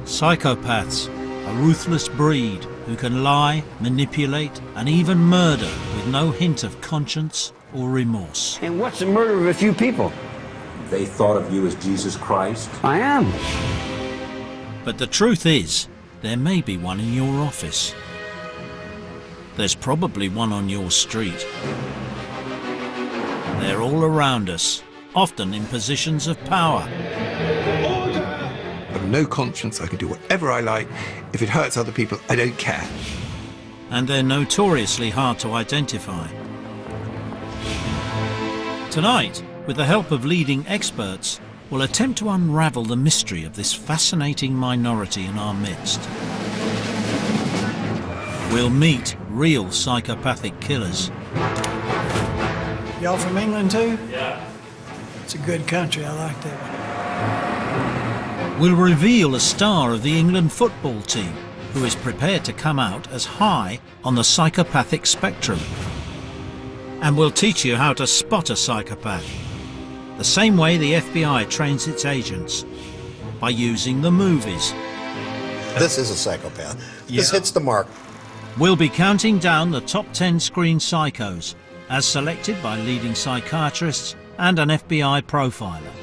Psychopaths, a ruthless breed who can lie, manipulate and even murder with no hint of conscience or remorse. And what's the murder of a few people? They thought of you as Jesus Christ. I am. But the truth is, there may be one in your office. There's probably one on your street. They're all around us, often in positions of power. I've no conscience, I can do whatever I like. If it hurts other people, I don't care. And they're notoriously hard to identify. Tonight, with the help of leading experts, we'll attempt to unravel the mystery of this fascinating minority in our midst. We'll meet real psychopathic killers. Y'all from England too? Yeah. It's a good country, I like that one. We'll reveal a star of the England football team who is prepared to come out as high on the psychopathic spectrum. And we'll teach you how to spot a psychopath, the same way the FBI trains its agents, by using the movies. This is a psychopath. This hits the mark. We'll be counting down the top 10 screen psychos, as selected by leading psychiatrists and an FBI profiler.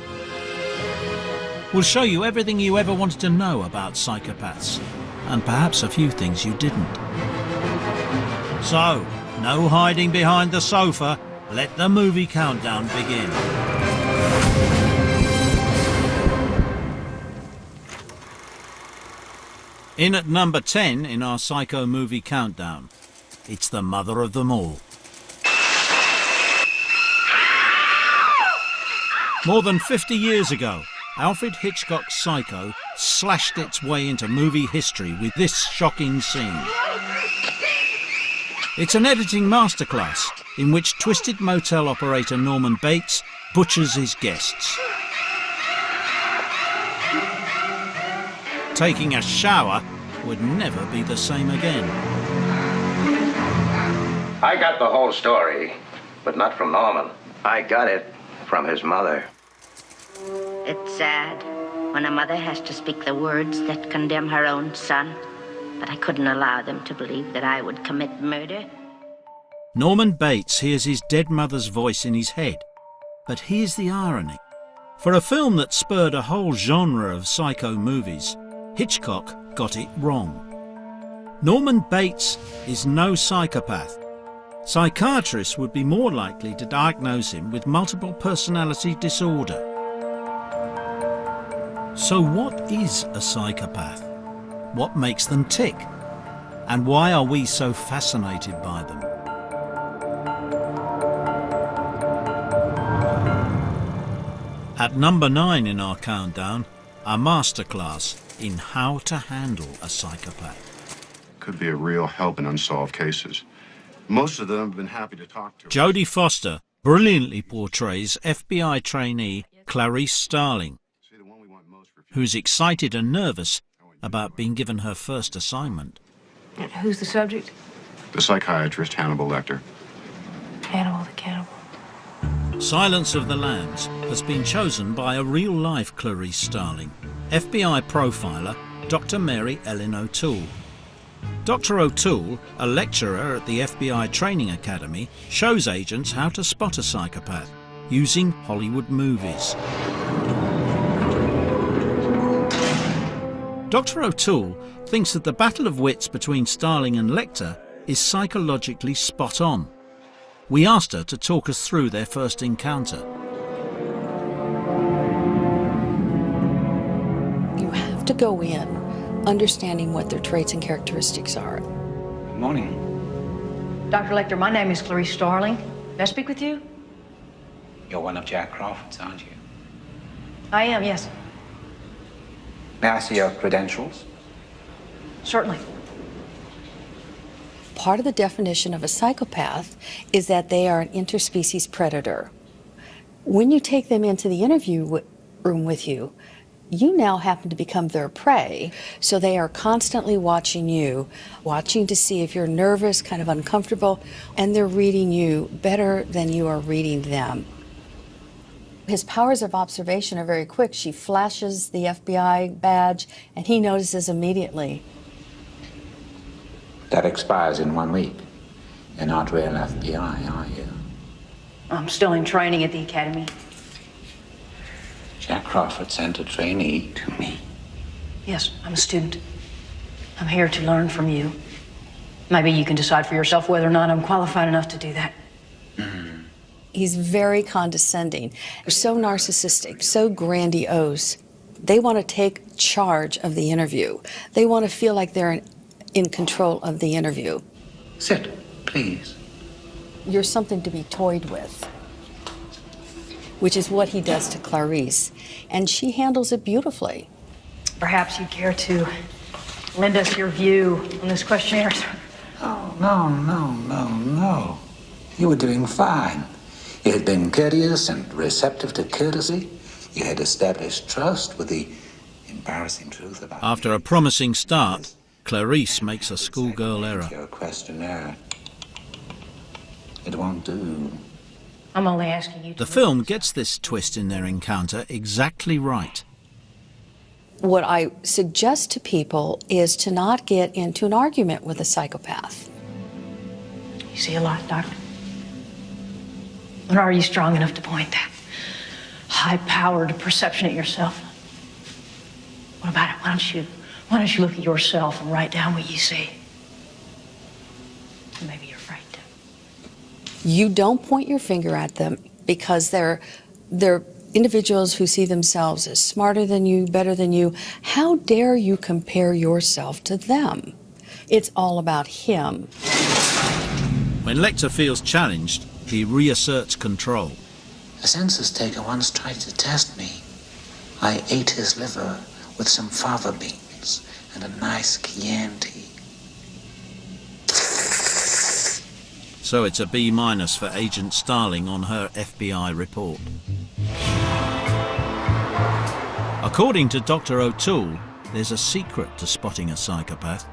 We'll show you everything you ever wanted to know about psychopaths, and perhaps a few things you didn't. So, no hiding behind the sofa. Let the movie countdown begin. In at number 10 in our Psycho movie countdown, it's the mother of them all. More than 50 years ago, Alfred Hitchcock's Psycho slashed its way into movie history with this shocking scene. It's an editing masterclass in which twisted motel operator Norman Bates butchers his guests. Taking a shower would never be the same again. I got the whole story, but not from Norman. I got it from his mother. It's sad when a mother has to speak the words that condemn her own son, but I couldn't allow them to believe that I would commit murder. Norman Bates hears his dead mother's voice in his head, but here's the irony. For a film that spurred a whole genre of psycho movies, Hitchcock got it wrong. Norman Bates is no psychopath. Psychiatrists would be more likely to diagnose him with multiple personality disorder. So what is a psychopath? What makes them tick? And why are we so fascinated by them? At number 9 in our countdown, a masterclass in how to handle a psychopath. Could be a real help in unsolved cases. Most of them have been happy to talk to. Jodie Foster brilliantly portrays FBI trainee Clarice Starling, who's excited and nervous about being given her first assignment. And who's the subject? The psychiatrist Hannibal Lecter. Hannibal the cannibal. Silence of the Lambs has been chosen by a real-life Clarice Starling, FBI profiler Dr. Mary Ellen O'Toole. Dr. O'Toole, a lecturer at the FBI Training Academy, shows agents how to spot a psychopath using Hollywood movies. Dr. O'Toole thinks that the battle of wits between Starling and Lecter is psychologically spot on. We asked her to talk us through their first encounter. You have to go in understanding what their traits and characteristics are. Good morning. Dr. Lecter, my name is Clarice Starling. May I speak with you? You're one of Jack Crawford's, aren't you? I am, yes. May I see your credentials? Certainly. Part of the definition of a psychopath is that they are an interspecies predator. When you take them into the interview room with you, you now happen to become their prey. So they are constantly watching you, watching to see if you're nervous, kind of uncomfortable, and they're reading you better than you are reading them. His powers of observation are very quick. She flashes the FBI badge, and he notices immediately. That expires in 1 week. You're not real FBI, are you? I'm still in training at the academy. Jack Crawford sent a trainee to me. Yes, I'm a student. I'm here to learn from you. Maybe you can decide for yourself whether or not I'm qualified enough to do that. He's very condescending, so narcissistic, so grandiose. They want to take charge of the interview. They want to feel like they're in control of the interview. Sit, please. You're something to be toyed with, which is what he does to Clarice, and she handles it beautifully. Perhaps you'd care to lend us your view on this questionnaire. Oh, no. You were doing fine. You had been courteous and receptive to courtesy. You had established trust with the embarrassing truth about After a promising start, Clarice makes a schoolgirl error. your questionnaire. It won't do. I'm only asking you to... The film gets this twist in their encounter exactly right. What I suggest to people is to not get into an argument with a psychopath. You see a lot, Doctor. But are you strong enough to point that high-powered perception at yourself? What about it? Why don't you look at yourself and write down what you see? Maybe you're afraid to. You don't point your finger at them because they're individuals who see themselves as smarter than you, better than you. How dare you compare yourself to them? It's all about him. When Lecter feels challenged, he reasserts control. A census taker once tried to test me. I ate his liver with some fava beans and a nice Chianti. So it's a B- for Agent Starling on her FBI report. According to Dr. O'Toole, there's a secret to spotting a psychopath,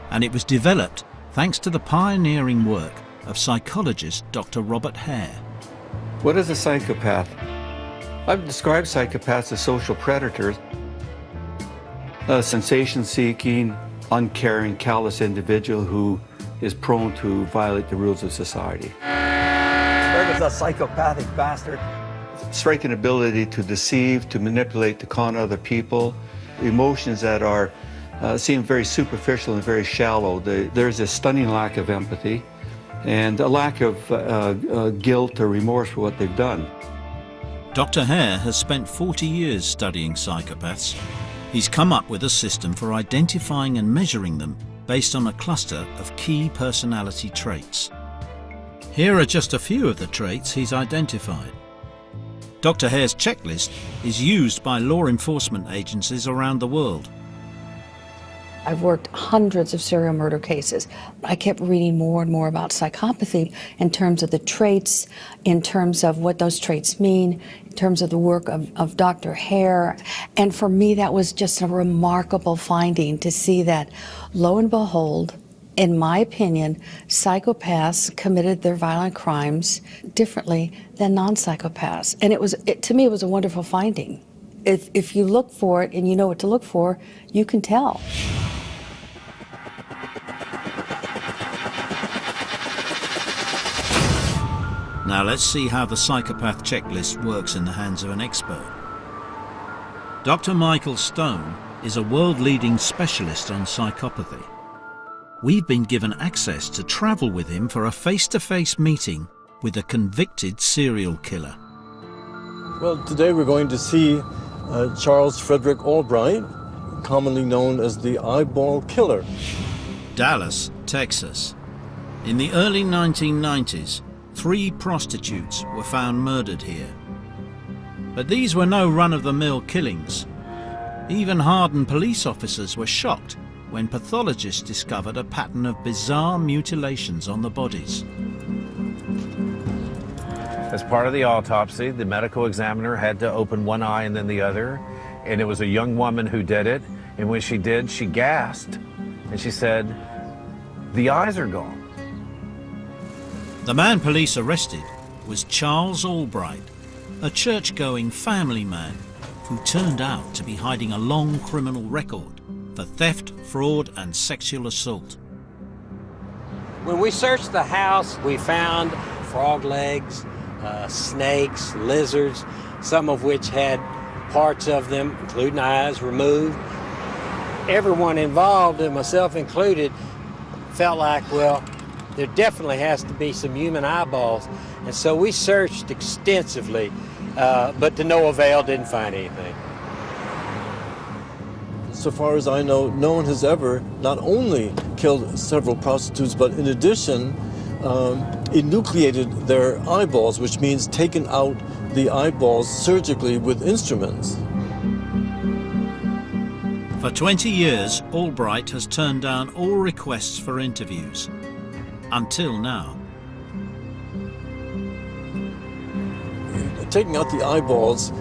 and it was developed thanks to the pioneering work of psychologist Dr. Robert Hare. What is a psychopath? I've described psychopaths as social predators, a sensation-seeking, uncaring, callous individual who is prone to violate the rules of society. Greg is a psychopathic bastard. Striking ability to deceive, to manipulate, to con other people, emotions that are seem very superficial and very shallow. There's a stunning lack of empathy and a lack of guilt or remorse for what they've done. Dr. Hare has spent 40 years studying psychopaths. He's come up with a system for identifying and measuring them based on a cluster of key personality traits. Here are just a few of the traits he's identified. Dr. Hare's checklist is used by law enforcement agencies around the world. I've worked hundreds of serial murder cases. I kept reading more and more about psychopathy in terms of the traits, in terms of what those traits mean, in terms of the work of Dr. Hare. And for me, that was just a remarkable finding to see that, lo and behold, in my opinion, psychopaths committed their violent crimes differently than non-psychopaths. And to me, it was a wonderful finding. If you look for it and you know what to look for, you can tell. Now let's see how the psychopath checklist works in the hands of an expert. Dr. Michael Stone is a world-leading specialist on psychopathy. We've been given access to travel with him for a face-to-face meeting with a convicted serial killer. Well, today we're going to see Charles Frederick Albright, commonly known as the Eyeball Killer. Dallas, Texas. In the early 1990s, 3 prostitutes were found murdered here. But these were no run-of-the-mill killings. Even hardened police officers were shocked when pathologists discovered a pattern of bizarre mutilations on the bodies. As part of the autopsy, the medical examiner had to open one eye and then the other, and it was a young woman who did it, and when she did, she gasped, and she said, "The eyes are gone." The man police arrested was Charles Albright, a church-going family man who turned out to be hiding a long criminal record for theft, fraud and sexual assault. When we searched the house, we found frog legs, snakes, lizards, some of which had parts of them, including eyes, removed. Everyone involved, and myself included, felt like, well, there definitely has to be some human eyeballs. And so we searched extensively, but to no avail, didn't find anything. So far as I know, no one has ever not only killed several prostitutes, but in addition, enucleated their eyeballs, which means taken out the eyeballs surgically with instruments. For 20 years, Albright has turned down all requests for interviews. Until now. Taking out the eyeballs,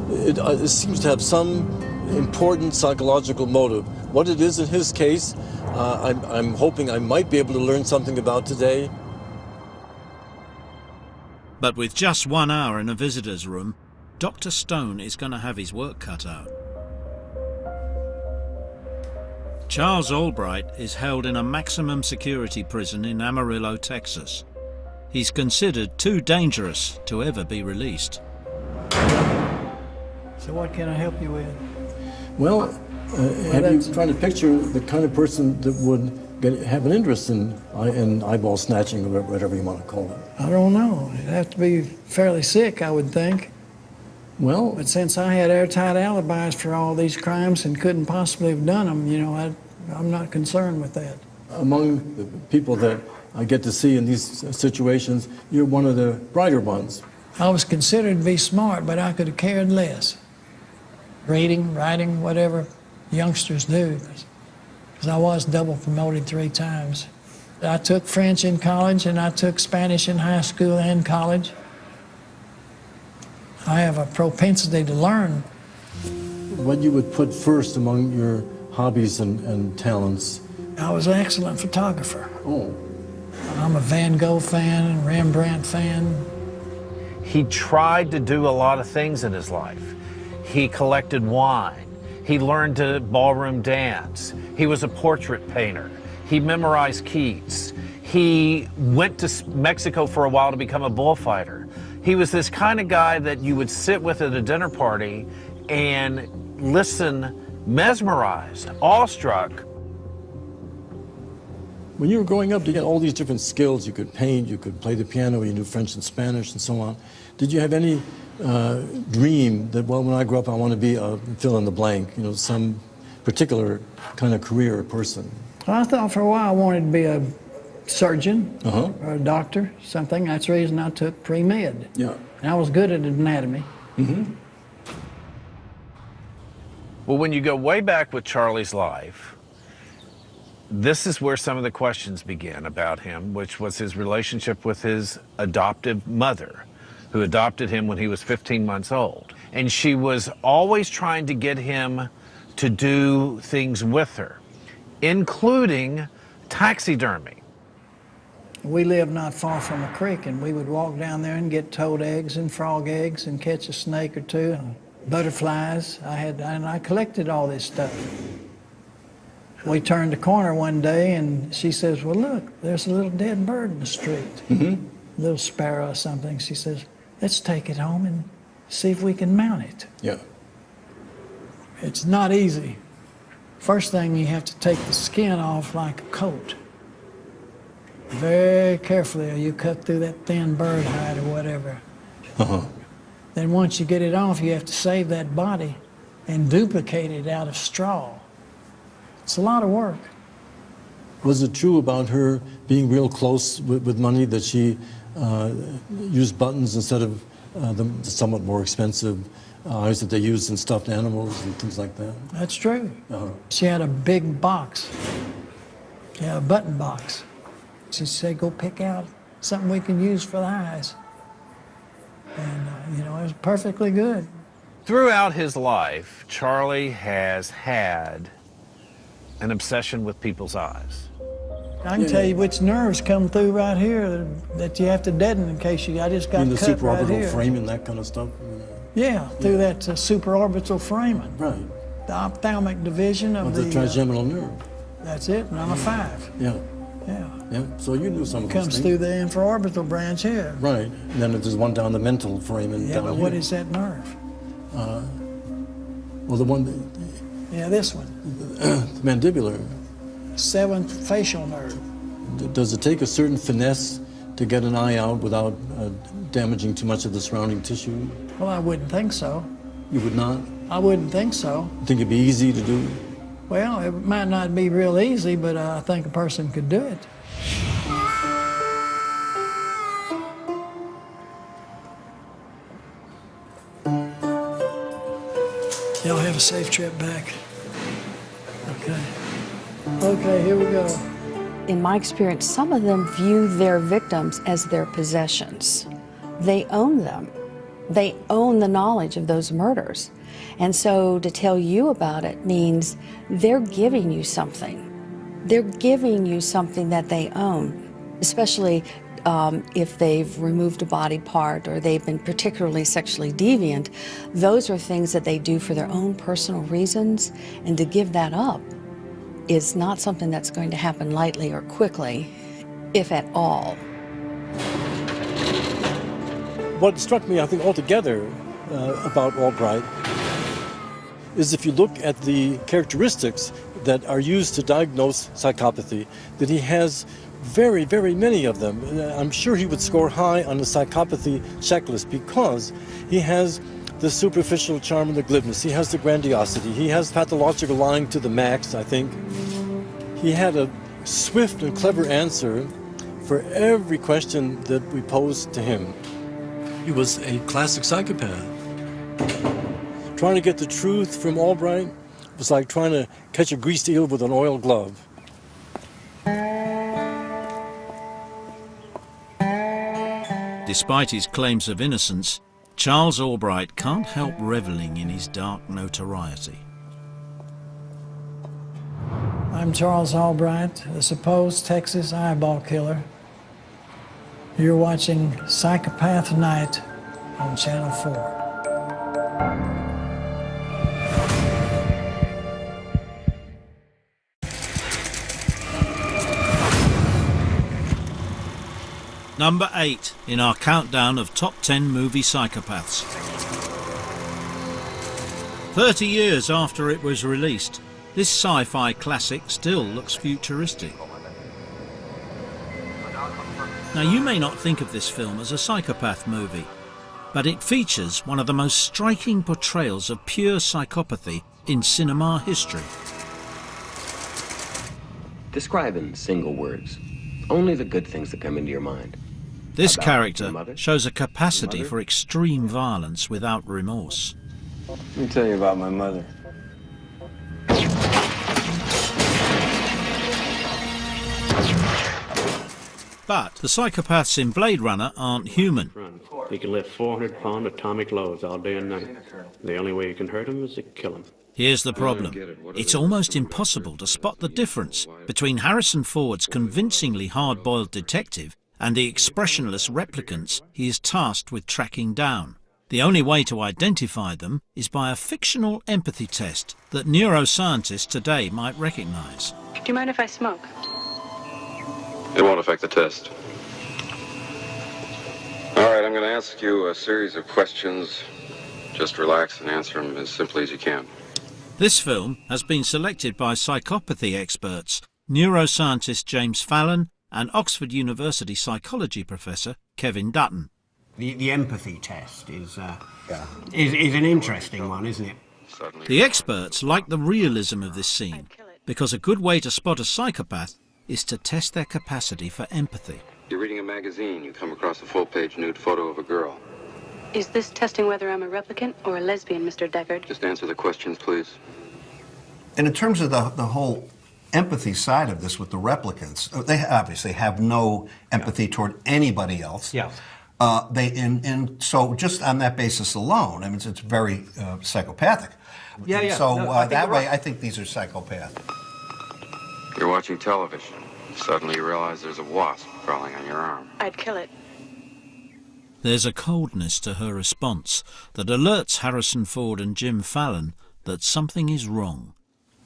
it seems to have some important psychological motive. What it is in his case, I'm hoping I might be able to learn something about today. But with just 1 hour in a visitor's room, Dr. Stone is going to have his work cut out. Charles Albright is held in a maximum security prison in Amarillo, Texas. He's considered too dangerous to ever be released. So what can I help you with? Well, have you tried to picture the kind of person that would have an interest in eyeball snatching, or whatever you want to call it? I don't know. It'd have to be fairly sick, I would think. Well, but since I had airtight alibis for all these crimes and couldn't possibly have done them, you know, I'm not concerned with that. Among the people that I get to see in these situations, you're one of the brighter ones. I was considered to be smart, but I could have cared less. Reading, writing, whatever youngsters do, because I was double promoted 3 times. I took French in college, and I took Spanish in high school and college. I have a propensity to learn. What you would put first among your hobbies and talents? I was an excellent photographer. Oh. I'm a Van Gogh fan and Rembrandt fan. He tried to do a lot of things in his life. He collected wine. He learned to ballroom dance. He was a portrait painter. He memorized Keats. He went to Mexico for a while to become a bullfighter. He was this kind of guy that you would sit with at a dinner party and listen mesmerized, awestruck. When you were growing up, you had all these different skills. You could paint, you could play the piano, you knew French and Spanish and so on. Did you have any dream that, well, when I grow up, I want to be a fill in the blank, you know, some particular kind of career or person? Well, I thought for a while I wanted to be a surgeon or a doctor, something. That's the reason I took pre-med. Yeah. And I was good at anatomy. Mm-hmm. Well, when you go way back with Charlie's life, this is where some of the questions begin about him, which was his relationship with his adoptive mother, who adopted him when he was 15 months old. And she was always trying to get him to do things with her, including taxidermy. We lived not far from a creek, and we would walk down there and get toad eggs and frog eggs and catch a snake or two and butterflies. And I collected all this stuff. We turned the corner one day, and she says, well, look, there's a little dead bird in the street. A little sparrow or something. She says, let's take it home and see if we can mount it. Yeah. It's not easy. First thing, you have to take the skin off like a coat. Very carefully, or you cut through that thin bird hide or whatever. Then once you get it off, you have to save that body and duplicate it out of straw. It's a lot of work. Was it true about her being real close with money, that she used buttons instead of the somewhat more expensive eyes that they used in stuffed animals and things like that? That's true. She had a big box, a button box. She said, go pick out something we can use for the eyes. And, you know, it was perfectly good. Throughout his life, Charlie has had an obsession with people's eyes. I can tell you which nerves come through right here that you have to deaden in case I just got In the cut right supraorbital here. framing, that kind of stuff? Yeah, through that supraorbital framing. Right. The ophthalmic division of the trigeminal nerve. That's it, number 5. Yeah. Yeah. Yeah, so you knew some of those Comes things. through the infraorbital branch here. Right, and then there's one down the mental framing. Yeah, down but here. what is that nerve? Well, the one, Yeah, this one. the mandibular. 7th facial nerve. Does it take a certain finesse to get an eye out without damaging too much of the surrounding tissue? Well, I wouldn't think so. You would not? I wouldn't think so. You think it'd be easy to do? Well, it might not be real easy, but I think a person could do it. Y'all have a safe trip back. Okay. Okay, here we go. In my experience, some of them view their victims as their possessions. They own them. They own the knowledge of those murders. And so to tell you about it means they're giving you something. They're giving you something that they own, especially if they've removed a body part or they've been particularly sexually deviant. Those are things that they do for their own personal reasons, and to give that up is not something that's going to happen lightly or quickly, if at all. What struck me, I think, altogether about Albright is if you look at the characteristics that are used to diagnose psychopathy, that he has very, very many of them. I'm sure he would score high on the psychopathy checklist because he has the superficial charm and the glibness, he has the grandiosity, he has pathological lying to the max, I think. He had a swift and clever answer for every question that we posed to him. He was a classic psychopath. Trying to get the truth from Albright was like trying to catch a greased eel with an oiled glove. Despite his claims of innocence, Charles Albright can't help reveling in his dark notoriety. I'm Charles Albright, the supposed Texas eyeball killer. You're watching Psychopath Night on Channel 4. Number 8 in our countdown of top 10 movie psychopaths. 30 years after it was released, this sci-fi classic still looks futuristic. Now, you may not think of this film as a psychopath movie, but it features one of the most striking portrayals of pure psychopathy in cinema history. Describe in single words only the good things that come into your mind. This About character your mother? shows a capacity Your mother? for extreme violence without remorse. Let me tell you about my mother. But the psychopaths in Blade Runner aren't human. He can lift 400-pound atomic loads all day and night. The only way you can hurt him is to kill him. Here's the problem. It's almost impossible to spot the difference between Harrison Ford's convincingly hard-boiled detective and the expressionless replicants he is tasked with tracking down. The only way to identify them is by a fictional empathy test that neuroscientists today might recognize. Do you mind if I smoke? It won't affect the test. All right, I'm going to ask you a series of questions. Just relax and answer them as simply as you can. This film has been selected by psychopathy experts, neuroscientist James Fallon and Oxford University psychology professor Kevin Dutton. The empathy test is an interesting one, isn't it? The experts like the realism of this scene because a good way to spot a psychopath is to test their capacity for empathy. You're reading a magazine, you come across a full-page nude photo of a girl. Is this testing whether I'm a replicant or a lesbian, Mr. Deckard? Just answer the questions, please. And in terms of the whole empathy side of this with the replicants, they obviously have no empathy toward anybody else. Yeah. And so just on that basis alone, I mean, it's very psychopathic. Yeah. So No, that way, right. I think these are psychopaths. You're watching television. Suddenly you realize there's a wasp crawling on your arm. I'd kill it. There's a coldness to her response that alerts Harrison Ford and Jim Fallon that something is wrong.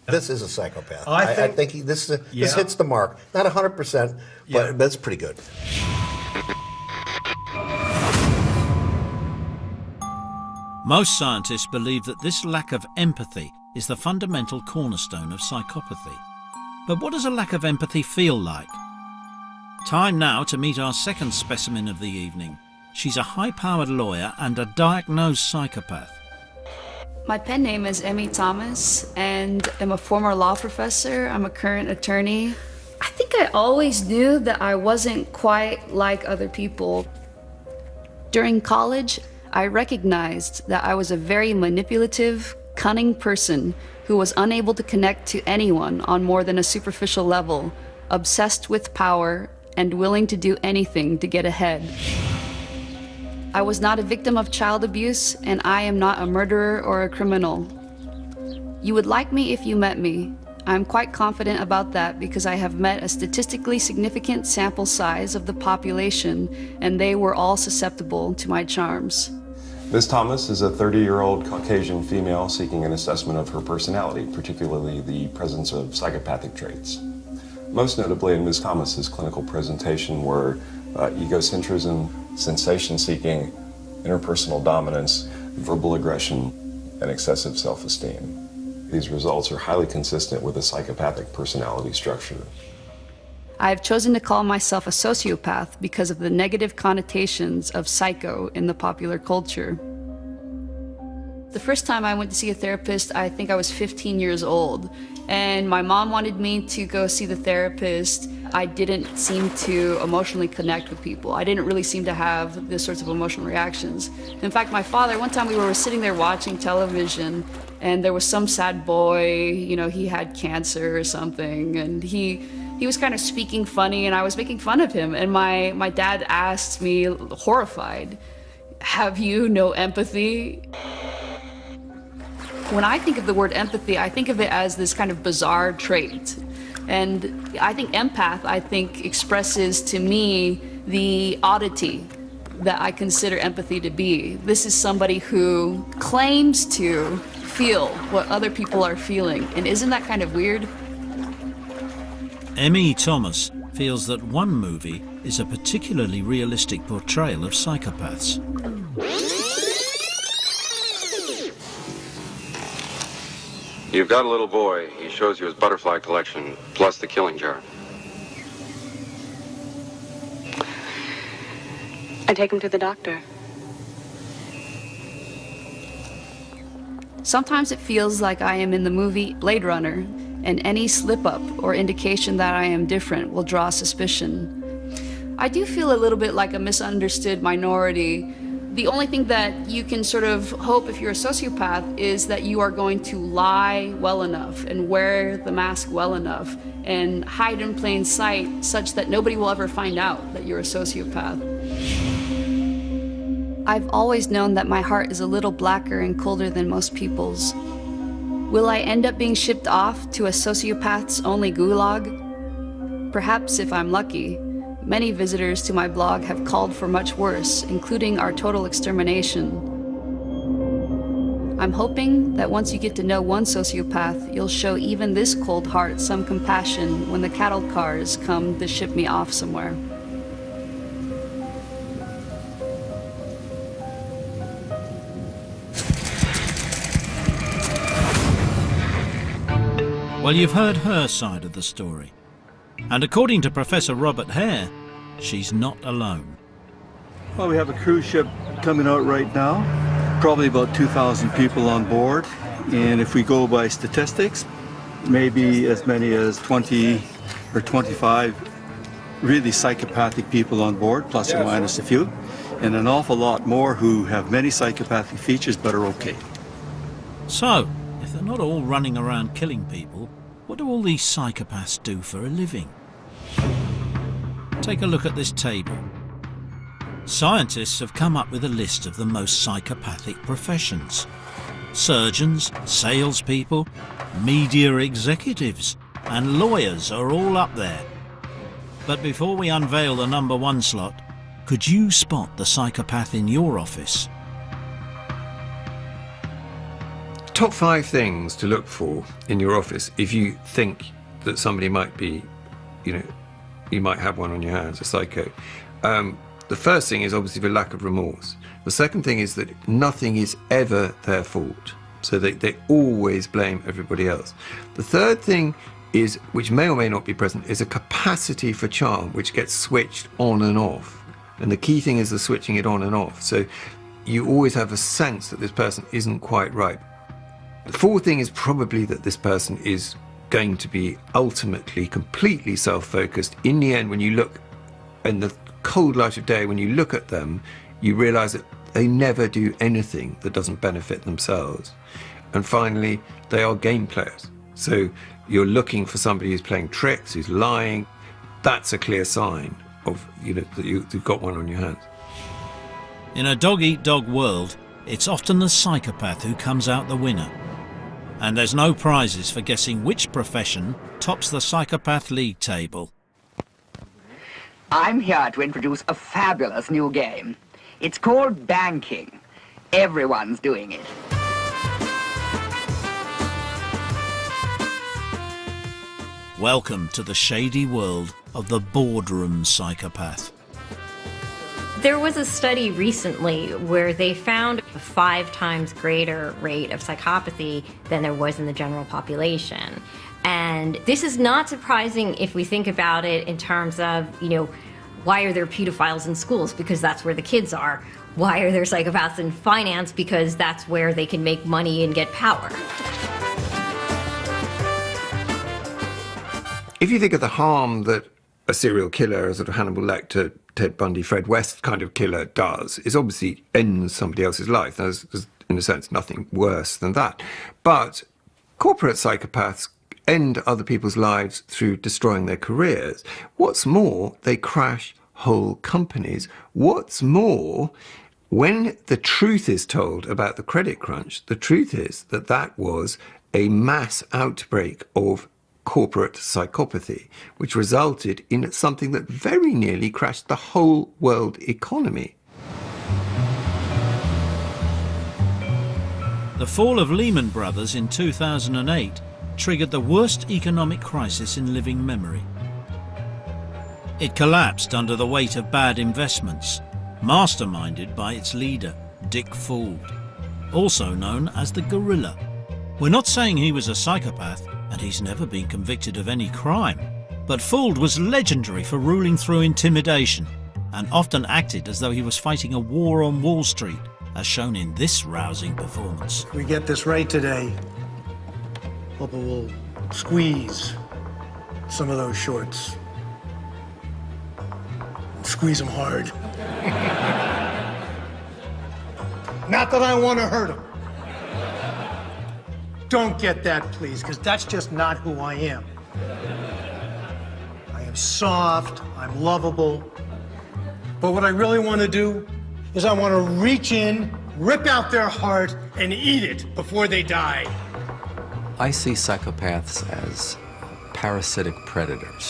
This is a psychopath. I think this hits the mark. Not 100%, but it's pretty good. Most scientists believe that this lack of empathy is the fundamental cornerstone of psychopathy. But what does a lack of empathy feel like? Time now to meet our second specimen of the evening. She's a high-powered lawyer and a diagnosed psychopath. My pen name is Emmy Thomas, and I'm a former law professor. I'm a current attorney. I think I always knew that I wasn't quite like other people. During college, I recognized that I was a very manipulative, cunning person who was unable to connect to anyone on more than a superficial level, obsessed with power, and willing to do anything to get ahead. I was not a victim of child abuse, and I am not a murderer or a criminal. You would like me if you met me. I'm quite confident about that because I have met a statistically significant sample size of the population, and they were all susceptible to my charms. Ms. Thomas is a 30-year-old Caucasian female seeking an assessment of her personality, particularly the presence of psychopathic traits. Most notably in Ms. Thomas's clinical presentation were egocentrism, sensation-seeking, interpersonal dominance, verbal aggression, and excessive self-esteem. These results are highly consistent with a psychopathic personality structure. I have chosen to call myself a sociopath because of the negative connotations of psycho in the popular culture. The first time I went to see a therapist, I think I was 15 years old, and my mom wanted me to go see the therapist. I didn't seem to emotionally connect with people. I didn't really seem to have this sorts of emotional reactions. In fact, my father, one time we were sitting there watching television, and there was some sad boy, you know, he had cancer or something, and he was kind of speaking funny, and I was making fun of him, and my dad asked me, horrified, "Have you no empathy?" When I think of the word empathy, I think of it as this kind of bizarre trait. And I think empath, expresses to me the oddity that I consider empathy to be. This is somebody who claims to feel what other people are feeling. And isn't that kind of weird? Emmy Thomas feels that one movie is a particularly realistic portrayal of psychopaths. You've got a little boy. He shows you his butterfly collection, plus the killing jar. I take him to the doctor. Sometimes it feels like I am in the movie Blade Runner, and any slip-up or indication that I am different will draw suspicion. I do feel a little bit like a misunderstood minority. The only thing that you can sort of hope if you're a sociopath is that you are going to lie well enough and wear the mask well enough and hide in plain sight such that nobody will ever find out that you're a sociopath. I've always known that my heart is a little blacker and colder than most people's. Will I end up being shipped off to a sociopath's only gulag? Perhaps if I'm lucky. Many visitors to my blog have called for much worse, including our total extermination. I'm hoping that once you get to know one sociopath, you'll show even this cold heart some compassion when the cattle cars come to ship me off somewhere. Well, you've heard her side of the story. And according to Professor Robert Hare, she's not alone. Well, we have a cruise ship coming out right now, probably about 2,000 people on board. And if we go by statistics, maybe as many as 20 or 25 really psychopathic people on board, plus or minus a few, and an awful lot more who have many psychopathic features but are okay. So, if they're not all running around killing people, what do all these psychopaths do for a living? Take a look at this table. Scientists have come up with a list of the most psychopathic professions. Surgeons, salespeople, media executives, and lawyers are all up there. But before we unveil the number 1 slot, could you spot the psychopath in your office? Top 5 things to look for in your office if you think that somebody might be, you might have one on your hands, a psycho. The first thing is obviously the lack of remorse. The second thing is that nothing is ever their fault. So they always blame everybody else. The third thing is, which may or may not be present, is a capacity for charm which gets switched on and off. And the key thing is the switching it on and off. So you always have a sense that this person isn't quite right. The fourth thing is probably that this person is going to be ultimately completely self-focused. In the end, when you look in the cold light of day, when you look at them, you realize that they never do anything that doesn't benefit themselves. And finally, they are game players. So you're looking for somebody who's playing tricks, who's lying. That's a clear sign of, that you've got one on your hands. In a dog-eat-dog world, it's often the psychopath who comes out the winner. And there's no prizes for guessing which profession tops the psychopath league table. I'm here to introduce a fabulous new game. It's called banking. Everyone's doing it. Welcome to the shady world of the boardroom psychopath. There was a study recently where they found a 5 times greater rate of psychopathy than there was in the general population. And this is not surprising if we think about it in terms of, why are there pedophiles in schools? Because that's where the kids are. Why are there psychopaths in finance? Because that's where they can make money and get power. If you think of the harm that a serial killer, a sort of Hannibal Lecter, Ted Bundy, Fred West kind of killer does, is obviously ends somebody else's life. There's, in a sense, nothing worse than that. But corporate psychopaths end other people's lives through destroying their careers. What's more, they crash whole companies. What's more, when the truth is told about the credit crunch, the truth is that that was a mass outbreak of corporate psychopathy, which resulted in something that very nearly crashed the whole world economy. The fall of Lehman Brothers in 2008 triggered the worst economic crisis in living memory. It collapsed under the weight of bad investments, masterminded by its leader, Dick Fuld, also known as the Gorilla. We're not saying he was a psychopath, and he's never been convicted of any crime, but Fuld was legendary for ruling through intimidation, and often acted as though he was fighting a war on Wall Street, as shown in this rousing performance. If we get this right today, Papa will squeeze some of those shorts. Squeeze them hard. Not that I want to hurt him. Don't get that, please, because that's just not who I am. I am soft, I'm lovable. But what I really want to do is I want to reach in, rip out their heart, and eat it before they die. I see psychopaths as parasitic predators.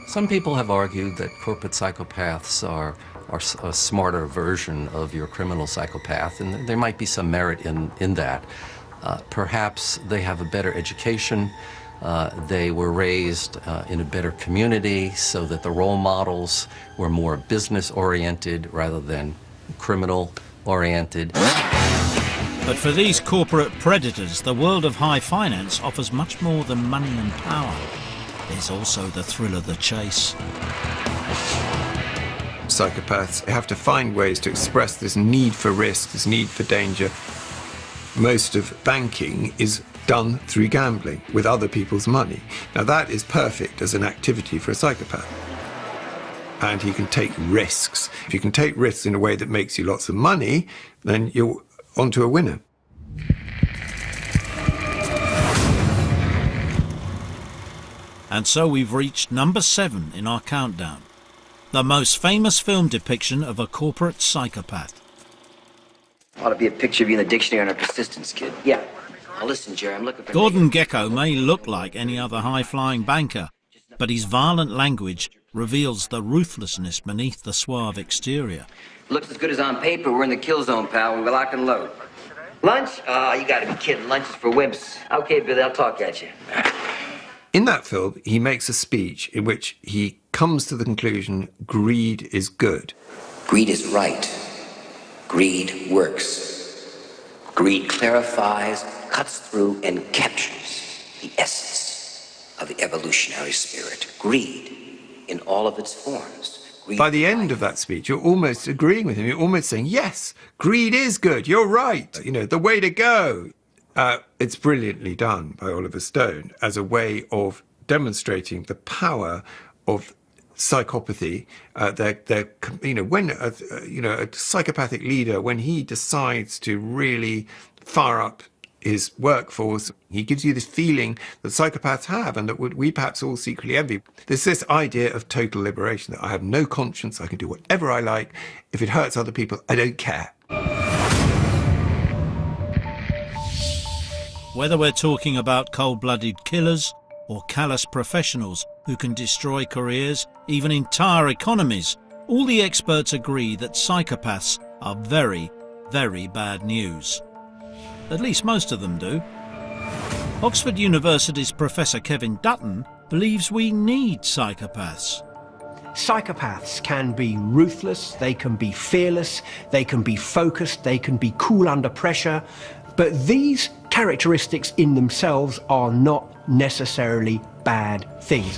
Some people have argued that corporate psychopaths are a smarter version of your criminal psychopath, and there might be some merit in that. Perhaps they have a better education. They were raised in a better community so that the role models were more business-oriented rather than criminal-oriented. But for these corporate predators, the world of high finance offers much more than money and power. There's also the thrill of the chase. Psychopaths have to find ways to express this need for risk, this need for danger. Most of banking is done through gambling with other people's money. Now that is perfect as an activity for a psychopath. And he can take risks. If you can take risks in a way that makes you lots of money, then you're onto a winner. And so we've reached number 7 in our countdown. The most famous film depiction of a corporate psychopath. Ought to be a picture of you in the dictionary on a persistence kid. Yeah. Now listen, Jerry, I'm looking for... Gordon Gekko may look like any other high-flying banker, but his violent language reveals the ruthlessness beneath the suave exterior. Looks as good as on paper. We're in the kill zone, pal. We're lock and load. Lunch? Oh, you gotta be kidding. Lunch is for wimps. Okay, Billy, I'll talk at you. In that film, he makes a speech in which he comes to the conclusion greed is good. Greed is right. Greed works. Greed clarifies, cuts through, and captures the essence of the evolutionary spirit. Greed in all of its forms. By the end of that speech, you're almost agreeing with him. You're almost saying, yes, greed is good. You're right. You know, the way to go. It's brilliantly done by Oliver Stone as a way of demonstrating the power of psychopathy. When a psychopathic leader, when he decides to really fire up his workforce, he gives you this feeling that psychopaths have and that we perhaps all secretly envy. There's this idea of total liberation, that I have no conscience, I can do whatever I like. If it hurts other people, I don't care. Whether we're talking about cold-blooded killers or callous professionals who can destroy careers, even entire economies, all the experts agree that psychopaths are very, very bad news. At least most of them do. Oxford University's Professor Kevin Dutton believes we need psychopaths. Psychopaths can be ruthless, they can be fearless, they can be focused, they can be cool under pressure, but these characteristics in themselves are not necessarily bad things.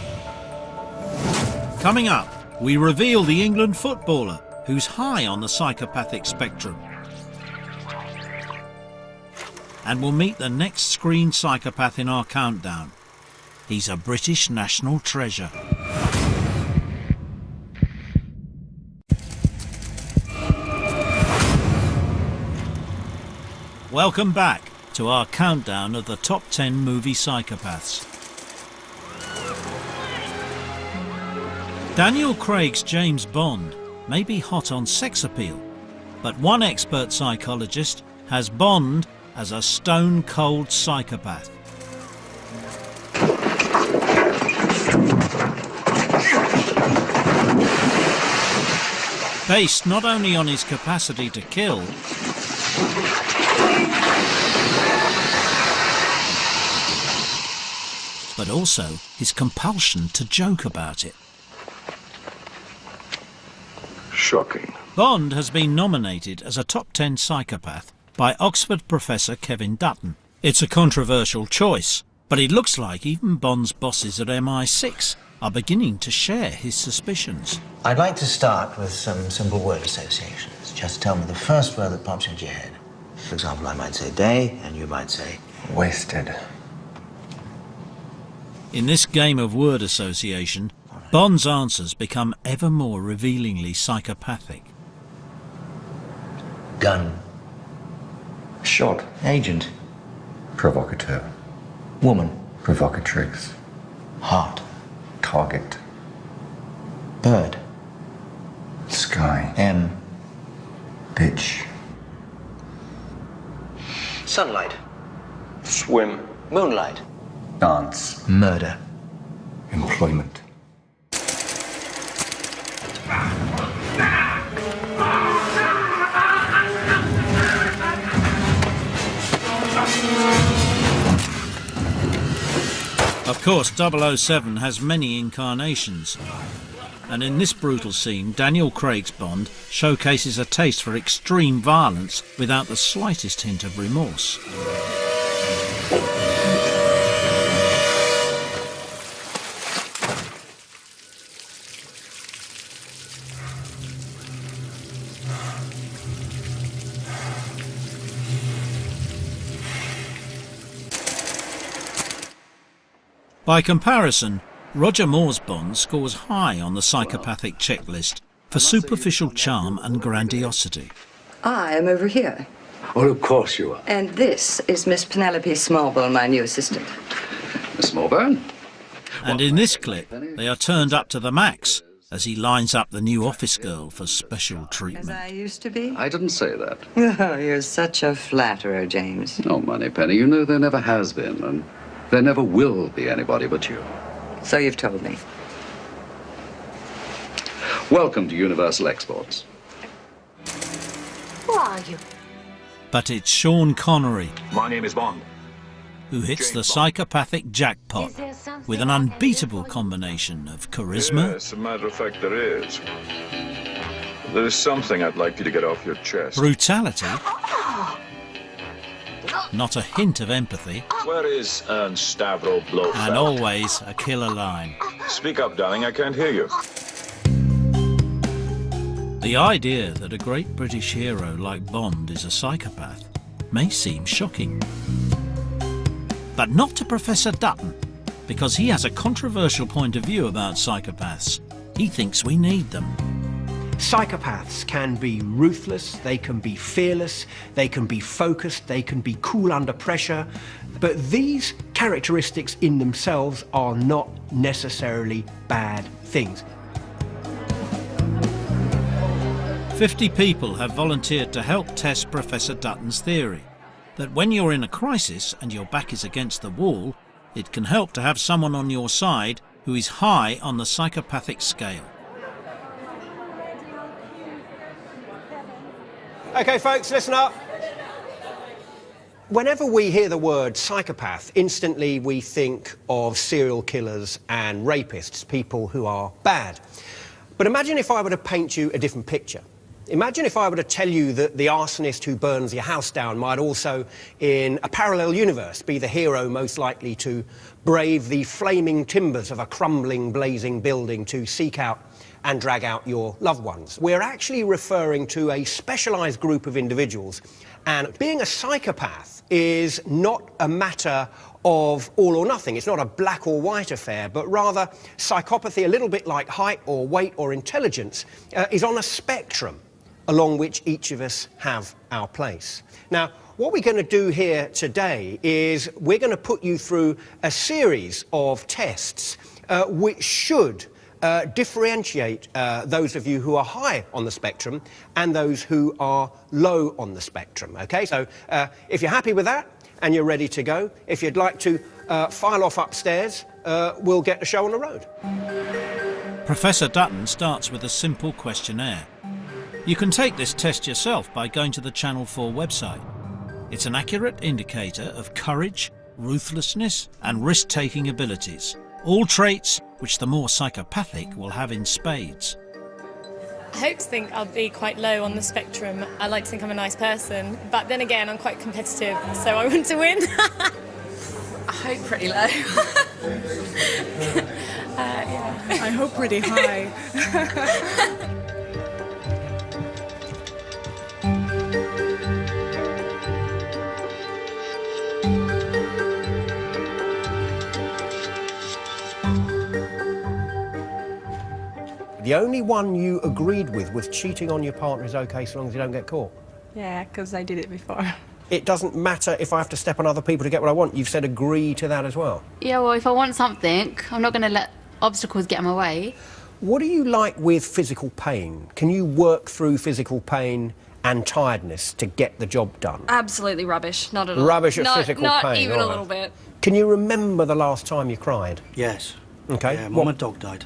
Coming up, we reveal the England footballer who's high on the psychopathic spectrum. And we'll meet the next screen psychopath in our countdown. He's a British national treasure. Welcome back to our countdown of the top 10 movie psychopaths. Daniel Craig's James Bond may be hot on sex appeal, but one expert psychologist has Bond as a stone-cold psychopath. Based not only on his capacity to kill, but also his compulsion to joke about it. Shocking. Bond has been nominated as a top 10 psychopath by Oxford Professor Kevin Dutton. It's a controversial choice, but it looks like even Bond's bosses at MI6 are beginning to share his suspicions. I'd like to start with some simple word associations. Just tell me the first word that pops into your head. For example, I might say day, and you might say wasted. In this game of word association, Bond's answers become ever more revealingly psychopathic. Gun. Shot. Agent. Provocateur. Woman. Provocatrix. Heart. Target. Bird. Sky. M. Bitch. Sunlight. Swim. Moonlight. Dance. Murder. Employment. Of course, 007 has many incarnations, and in this brutal scene, Daniel Craig's Bond showcases a taste for extreme violence without the slightest hint of remorse. By comparison, Roger Moore's Bond scores high on the psychopathic checklist for superficial charm and grandiosity. I am over here. Well, of course you are. And this is Miss Penelope Smallbone, my new assistant. Miss Smallbone? And in this clip, they are turned up to the max as he lines up the new office girl for special As treatment. I used to be? I didn't say that. Oh, you're such a flatterer, James. No, Moneypenny, you know there never has been, and there never will be anybody but you. So you've told me. Welcome to Universal Exports. Who are you? But it's Sean Connery My name is Bond. who hits the psychopathic jackpot with an unbeatable combination of charisma, Yes, as a matter of fact, there is. There is something I'd like you to get off your chest. brutality, not a hint of empathy, Where is Ernst Stavro Blofeld? and always a killer line. Speak up, darling, I can't hear you. The idea that a great British hero like Bond is a psychopath may seem shocking. But not to Professor Dutton, because he has a controversial point of view about psychopaths. He thinks we need them. Psychopaths can be ruthless, they can be fearless, they can be focused, they can be cool under pressure, but these characteristics in themselves are not necessarily bad things. 50 people have volunteered to help test Professor Dutton's theory that when you're in a crisis and your back is against the wall, it can help to have someone on your side who is high on the psychopathic scale. Okay, folks, listen up. Whenever we hear the word psychopath, instantly we think of serial killers and rapists, people who are bad. But imagine if I were to paint you a different picture. Imagine if I were to tell you that the arsonist who burns your house down might also, in a parallel universe, be the hero most likely to brave the flaming timbers of a crumbling, blazing building to seek out and drag out your loved ones. We're actually referring to a specialised group of individuals, and being a psychopath is not a matter of all or nothing. It's not a black or white affair, but rather psychopathy, a little bit like height or weight or intelligence, is on a spectrum along which each of us have our place. Now, what we're going to do here today is we're going to put you through a series of tests which should differentiate those of you who are high on the spectrum and those who are low on the spectrum, okay? So if you're happy with that and you're ready to go, if you'd like to file off upstairs, we'll get the show on the road. Professor Dutton starts with a simple questionnaire. You can take this test yourself by going to the Channel 4 website. It's an accurate indicator of courage, ruthlessness and risk-taking abilities, all traits which the more psychopathic will have in spades. I hope to think I'll be quite low on the spectrum. I like to think I'm a nice person, but then again I'm quite competitive, so I want to win. I hope pretty low. Yeah. I hope pretty high. The only one you agreed with was cheating on your partner is okay so long as you don't get caught. Yeah, because I did it before. It doesn't matter if I have to step on other people to get what I want. You've said agree to that as well. Yeah, well, if I want something, I'm not going to let obstacles get in my way. What do you like with physical pain? Can you work through physical pain and tiredness to get the job done? Absolutely rubbish, not at all. Rubbish at physical pain? Not even all a right. little bit. Can you remember the last time you cried? Yes. Okay. Yeah, Mum and Dog died.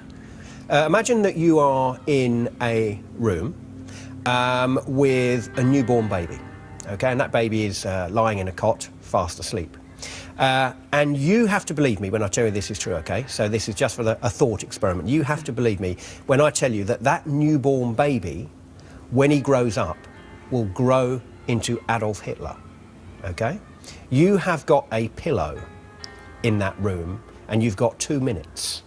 Imagine that you are in a room with a newborn baby, okay, and that baby is lying in a cot, fast asleep. And you have to believe me when I tell you this is true, okay? So this is just for a thought experiment. You have to believe me when I tell you that that newborn baby, when he grows up, will grow into Adolf Hitler, okay? You have got a pillow in that room and you've got 2 minutes.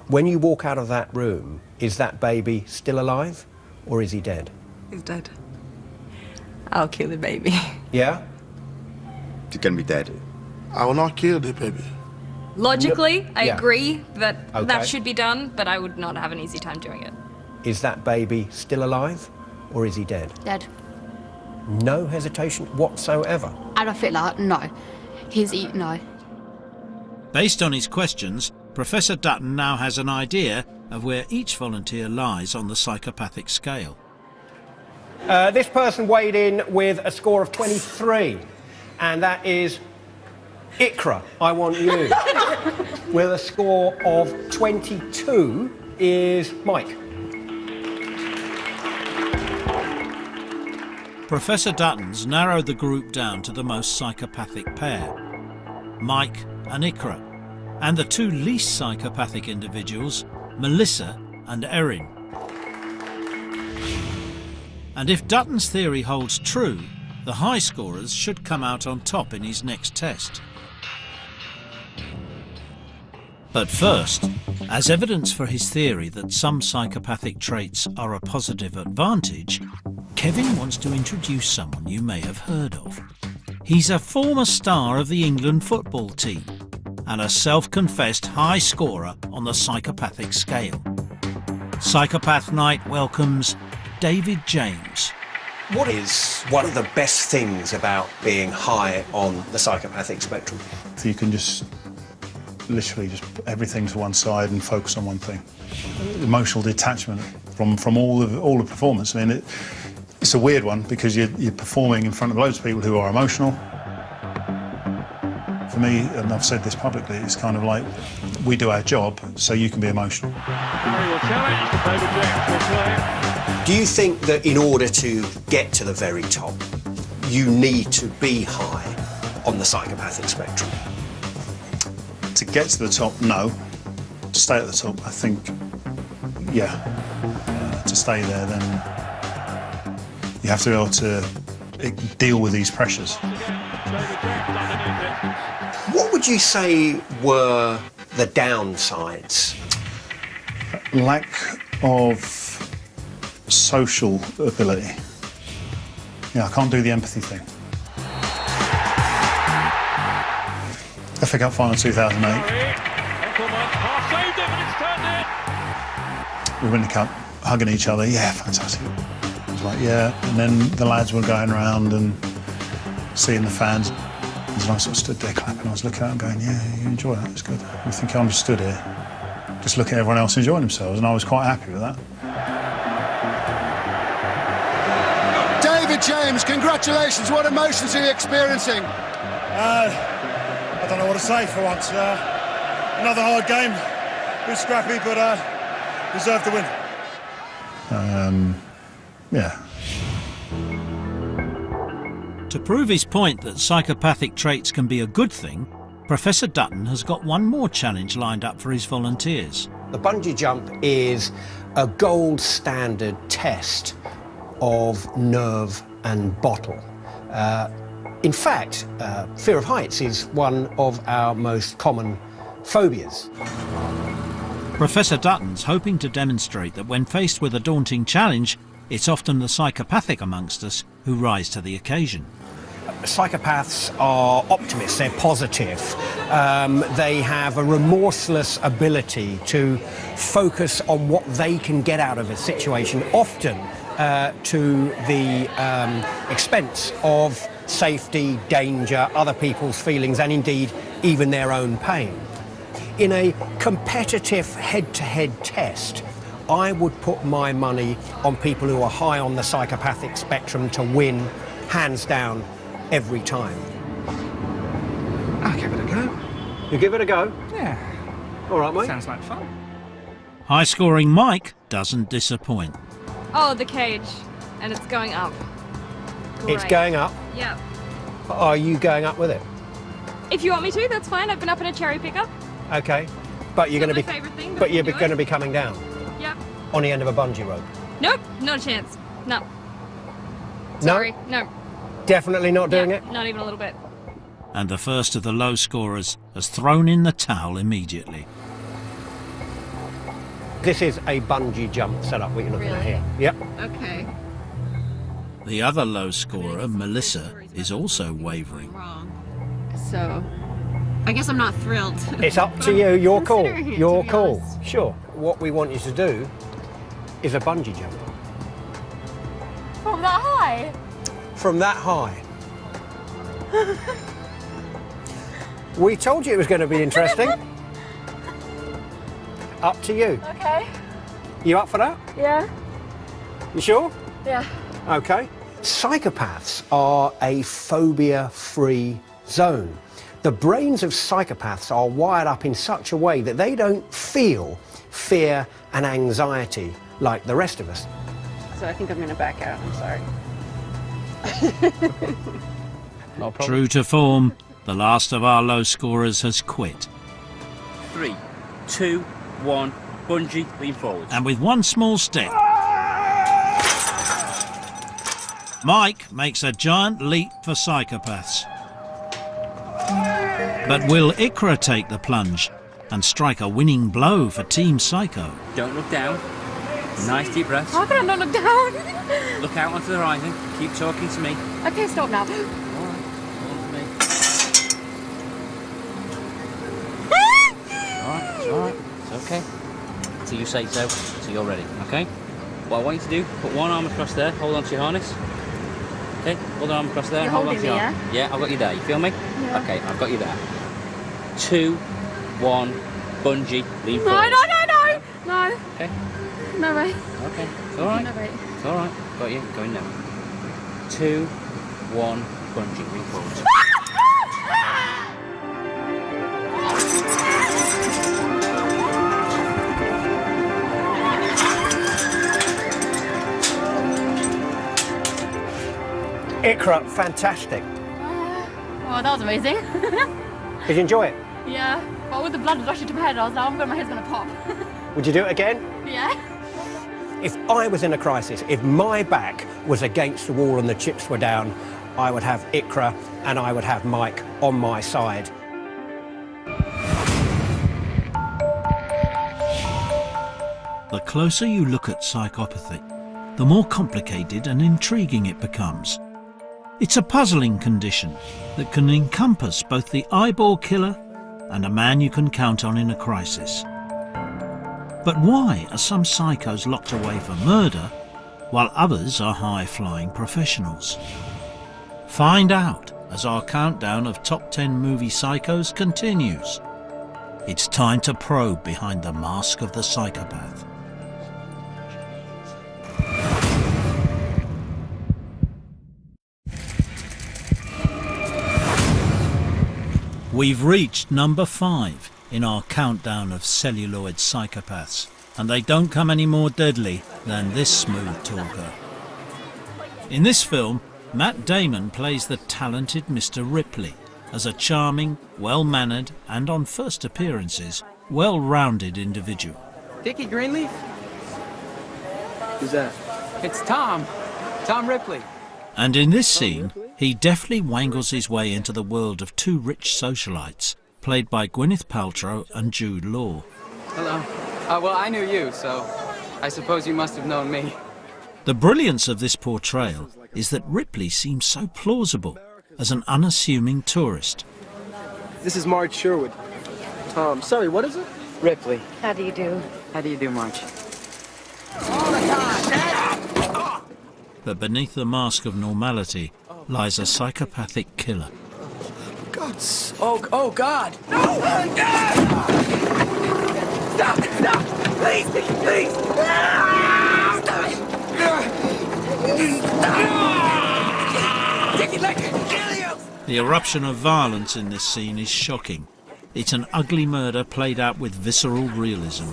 When you walk out of that room, is that baby still alive or is he dead? He's dead. I'll kill the baby. Yeah? He's gonna be dead. I will not kill the baby. Logically, I Yeah. agree that Okay. that should be done, but I would not have an easy time doing it. Is that baby still alive or is he dead? Dead. No hesitation whatsoever. Adolf Hitler, no. No. Based on his questions, Professor Dutton now has an idea of where each volunteer lies on the psychopathic scale. This person weighed in with a score of 23, and that is Ikra, I Want You. With a score of 22 is Mike. Professor Dutton's narrowed the group down to the most psychopathic pair, Mike and Ikra, and the two least psychopathic individuals, Melissa and Erin. And if Dutton's theory holds true, the high scorers should come out on top in his next test. But first, as evidence for his theory that some psychopathic traits are a positive advantage, Kevin wants to introduce someone you may have heard of. He's a former star of the England football team and a self-confessed high scorer on the psychopathic scale. Psychopath Night welcomes David James. What is one of the best things about being high on the psychopathic spectrum? So you can just literally just put everything to one side and focus on one thing. Emotional detachment from all the performance. I mean, it's a weird one because you're performing in front of loads of people who are emotional. For me, and I've said this publicly, it's kind of like we do our job so you can be emotional. Do you think that in order to get to the very top, you need to be high on the psychopathic spectrum? To get to the top, no. To stay at the top, I think, yeah. To stay there, then you have to be able to deal with these pressures. What would you say were the downsides? Lack of social ability. Yeah, I can't do the empathy thing. FA Cup final 2008. We win the cup, hugging each other. Yeah, fantastic. I was like, yeah. And then the lads were going around and seeing the fans. And I sort of stood there clapping. I was looking at them going, yeah, you enjoy that, it's good. You think I'm just stood here, just looking at everyone else enjoying themselves, and I was quite happy with that. David James, congratulations. What emotions are you experiencing? I don't know what to say for once. Another hard game. A bit scrappy, but deserved to win. Yeah. To prove his point that psychopathic traits can be a good thing, Professor Dutton has got one more challenge lined up for his volunteers. The bungee jump is a gold standard test of nerve and bottle. In fact, fear of heights is one of our most common phobias. Professor Dutton's hoping to demonstrate that when faced with a daunting challenge, it's often the psychopathic amongst us who rise to the occasion. Psychopaths are optimists, they're positive. They have a remorseless ability to focus on what they can get out of a situation, often to the expense of safety, danger, other people's feelings, and indeed even their own pain. In a competitive head-to-head test, I would put my money on people who are high on the psychopathic spectrum to win, hands down, every time. I'll give it a go. You give it a go? Yeah. All right, mate. Sounds like fun. High-scoring Mike doesn't disappoint. Oh, the cage. And it's going up. Great. It's going up? Yep. Are you going up with it? If you want me to, that's fine. I've been up in a cherry pickup. Okay. But you're going to be... Favourite thing, but you're going to be coming down? Yep. On the end of a bungee rope? Nope, not a chance. No. Sorry, no. Definitely not doing it? Not even a little bit. And the first of the low scorers has thrown in the towel immediately. This is a bungee jump setup we're looking at here. Yep. Okay. The other low scorer, Melissa, is also wavering. So, I guess I'm not thrilled. It's up to you. Your call. Your call. Sure. What we want you to do is a bungee jump. From that high? From that high. We told you it was going to be interesting. up to you. Okay. You up for that? Yeah. You sure? Yeah. Okay. Psychopaths are a phobia-free zone. The brains of psychopaths are wired up in such a way that they don't feel fear and anxiety like the rest of us. So I think I'm going to back out. I'm sorry. No problem. True to form, the last of our low scorers has quit. 3, 2, 1, bungee, lean forward. And with one small step, Mike makes a giant leap for Psychopaths. But will Ikra take the plunge and strike a winning blow for Team Psycho? Don't look down. Nice deep breaths. How can I not look down? Look out onto the horizon. Keep talking to me. Okay, stop now. Alright, it's okay. Till you say so, till you're ready, okay? What I want you to do, put one arm across there, hold on to your harness. Okay, hold the arm across there, You're hold on holding to your me, arm. Yeah, I've got you there, you feel me? Yeah. Okay, I've got you there. 2, 1, bungee, lean No, forward. no. No. Okay, No way. okay, it's alright. No way. It's alright, got you, going now. 2, 1, bungee, lean forward. Ikra, fantastic. Oh, that was amazing. Did you enjoy it? Yeah. But with the blood rushing to my head, I was like, my head's gonna pop. Would you do it again? Yeah. If I was in a crisis, if my back was against the wall and the chips were down, I would have Ikra and I would have Mike on my side. The closer you look at psychopathy, the more complicated and intriguing it becomes. It's a puzzling condition that can encompass both the eyeball killer and a man you can count on in a crisis. But why are some psychos locked away for murder while others are high-flying professionals? Find out as our countdown of top 10 movie psychos continues. It's time to probe behind the mask of the psychopath. We've reached number 5 in our countdown of celluloid psychopaths, and they don't come any more deadly than this smooth talker. In this film, Matt Damon plays the talented Mr. Ripley as a charming, well-mannered and, on first appearances, well-rounded individual. Dickie Greenleaf? Who's that? It's Tom. Tom Ripley. And in this scene, he deftly wangles his way into the world of two rich socialites, played by Gwyneth Paltrow and Jude Law. Hello. Well, I knew you, so I suppose you must have known me. The brilliance of this portrayal is that Ripley seems so plausible as an unassuming tourist. This is Marge Sherwood. Tom, sorry, what is it? Ripley. How do you do? How do you do, Marge? But beneath the mask of normality lies a psychopathic killer. God's... Oh, God! No! Stop! Stop! Please! Please! Dickie, let me kill you! The eruption of violence in this scene is shocking. It's an ugly murder played out with visceral realism.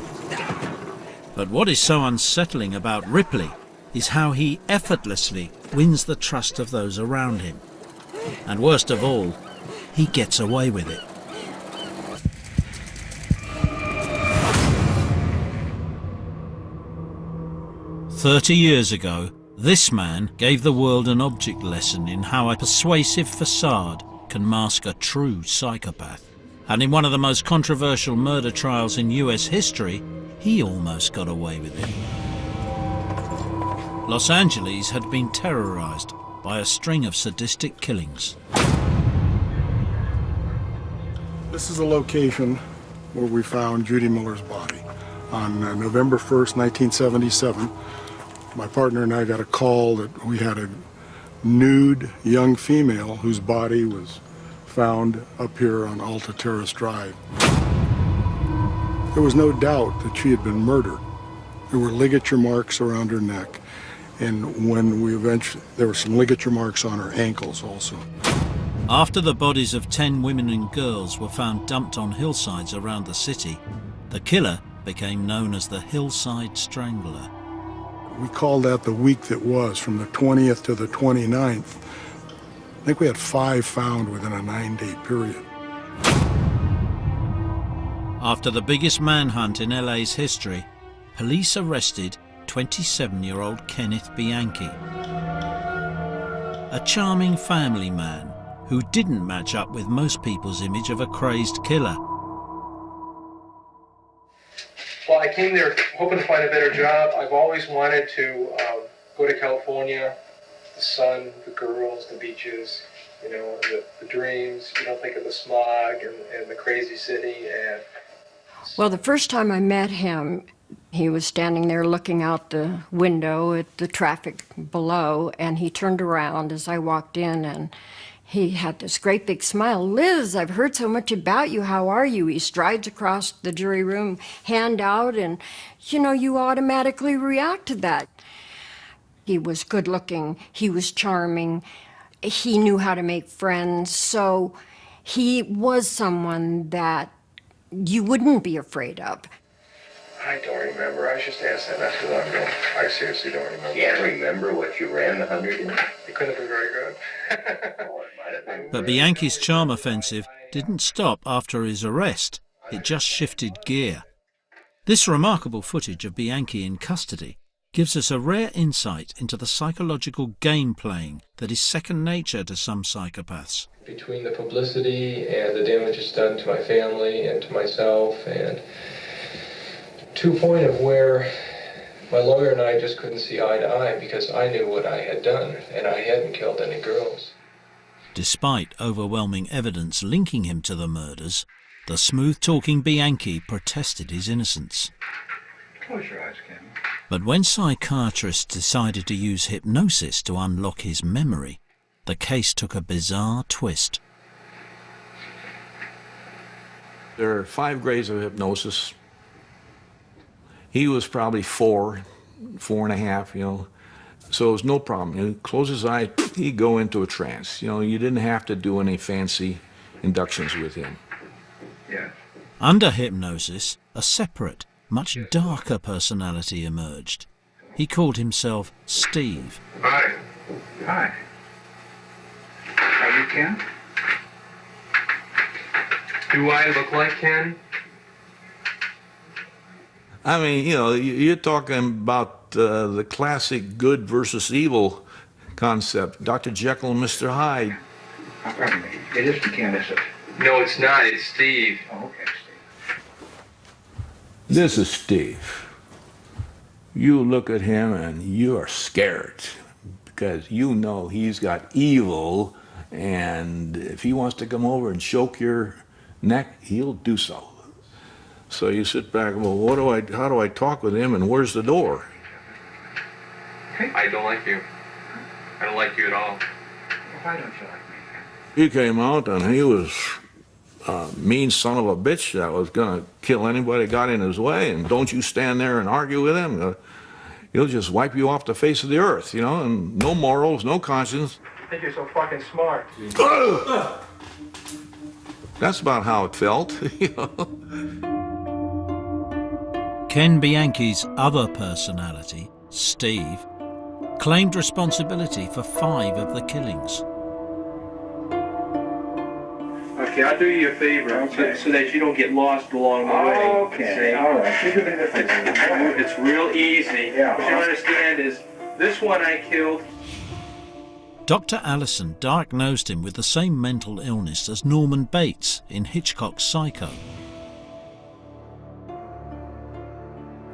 But what is so unsettling about Ripley is how he effortlessly wins the trust of those around him. And worst of all, he gets away with it. "30 years ago, this man gave the world an object lesson in how a persuasive facade can mask a true psychopath. And in one of the most controversial murder trials in US history, he almost got away with it." Los Angeles had been terrorized by a string of sadistic killings. This is the location where we found Judy Miller's body. On November 1st, 1977, my partner and I got a call that we had a nude young female whose body was found up here on Alta Terrace Drive. There was no doubt that she had been murdered. There were ligature marks around her neck, and when we eventually, there were some ligature marks on her ankles also. After the bodies of 10 women and girls were found dumped on hillsides around the city, the killer became known as the Hillside Strangler. We called that the week that was, from the 20th to the 29th. I think we had 5 found within a 9-day period. After the biggest manhunt in LA's history, police arrested 27-year-old Kenneth Bianchi, a charming family man who didn't match up with most people's image of a crazed killer. Well, I came there hoping to find a better job. I've always wanted to go to California. The sun, the girls, the beaches, you know, the dreams. You don't think of the smog and the crazy city. And well, the first time I met him, he was standing there looking out the window at the traffic below, and he turned around as I walked in, and he had this great big smile. "Liz, I've heard so much about you. How are you?" He strides across the jury room, hand out, and, you know, you automatically react to that. He was good looking, he was charming, he knew how to make friends, so he was someone that you wouldn't be afraid of. I don't remember. I was just asked that not too long ago. I seriously don't remember. Can't remember what you ran the 100 in? It couldn't have been very good. But Bianchi's charm offensive didn't stop after his arrest. It just shifted gear. This remarkable footage of Bianchi in custody gives us a rare insight into the psychological game playing that is second nature to some psychopaths. Between the publicity and the damage it's done to my family and to myself, and to a point of where my lawyer and I just couldn't see eye to eye because I knew what I had done and I hadn't killed any girls. Despite overwhelming evidence linking him to the murders, the smooth-talking Bianchi protested his innocence. Close your eyes, Ken. But when psychiatrists decided to use hypnosis to unlock his memory, the case took a bizarre twist. There are 5 grades of hypnosis. He was probably 4 and a half, you know, so it was no problem. He'd close his eye, he'd go into a trance. You know, you didn't have to do any fancy inductions with him. Yeah. Under hypnosis, a separate, much darker personality emerged. He called himself Steve. Hi. Hi. Are you Ken? Do I look like Ken? I mean, you know, you're talking about the classic good versus evil concept, Dr. Jekyll and Mr. Hyde. Pardon me. It isn't Ken, is it? No, it's not. It's Steve. Oh, okay, Steve. This is Steve. You look at him and you are scared because you know he's got evil, and if he wants to come over and choke your neck, he'll do so. So you sit back and, well, how do I talk with him, and where's the door? I don't like you. I don't like you at all. Why don't you like me? He came out and he was a mean son of a bitch that was going to kill anybody that got in his way, and don't you stand there and argue with him. He'll just wipe you off the face of the earth, you know, and no morals, no conscience. I think you're so fucking smart. That's about how it felt, you know. Ken Bianchi's other personality, Steve, claimed responsibility for 5 of the killings. Okay, I'll do you a favor, so that you don't get lost along the way. Okay, all right. It's real easy. What you understand is, this one I killed. Dr. Allison diagnosed him with the same mental illness as Norman Bates in Hitchcock's Psycho.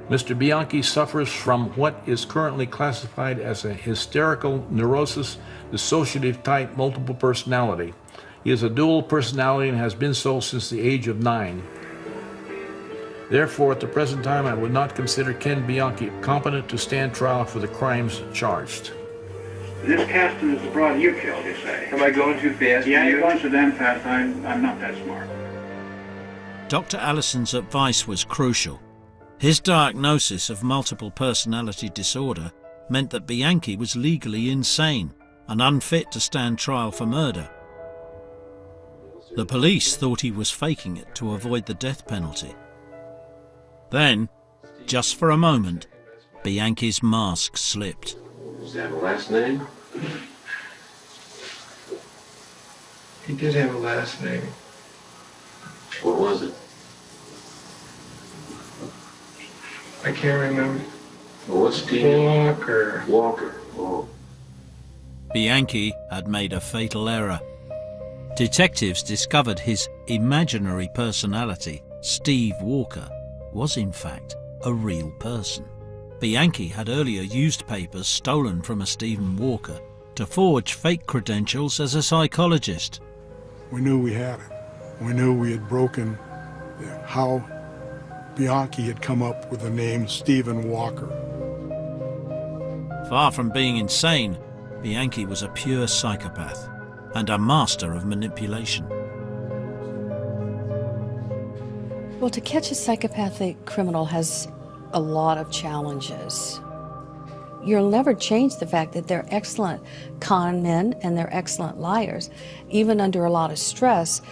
Mr. Bianchi suffers from what is currently classified as a hysterical neurosis, dissociative type multiple personality. He is a dual personality and has been so since the age of 9. Therefore, at the present time, I would not consider Ken Bianchi competent to stand trial for the crimes charged. This Caston is the brother you killed, you say? Am I going too fast? Yeah, you're going so damn fast. I'm not that smart. Dr. Allison's advice was crucial. His diagnosis of multiple personality disorder meant that Bianchi was legally insane and unfit to stand trial for murder. The police thought he was faking it to avoid the death penalty. Then, just for a moment, Bianchi's mask slipped. Does he have a last name? He did have a last name. What was it? I can't remember. Well, what's Steve? Walker. Walker. Oh. Bianchi had made a fatal error. Detectives discovered his imaginary personality, Steve Walker, was in fact a real person. Bianchi had earlier used papers stolen from a Stephen Walker to forge fake credentials as a psychologist. We knew we had it. We knew we had broken how Bianchi had come up with the name Stephen Walker. Far from being insane, Bianchi was a pure psychopath and a master of manipulation. Well, to catch a psychopathic criminal has a lot of challenges. You'll never change the fact that they're excellent con men and they're excellent liars, even under a lot of stress.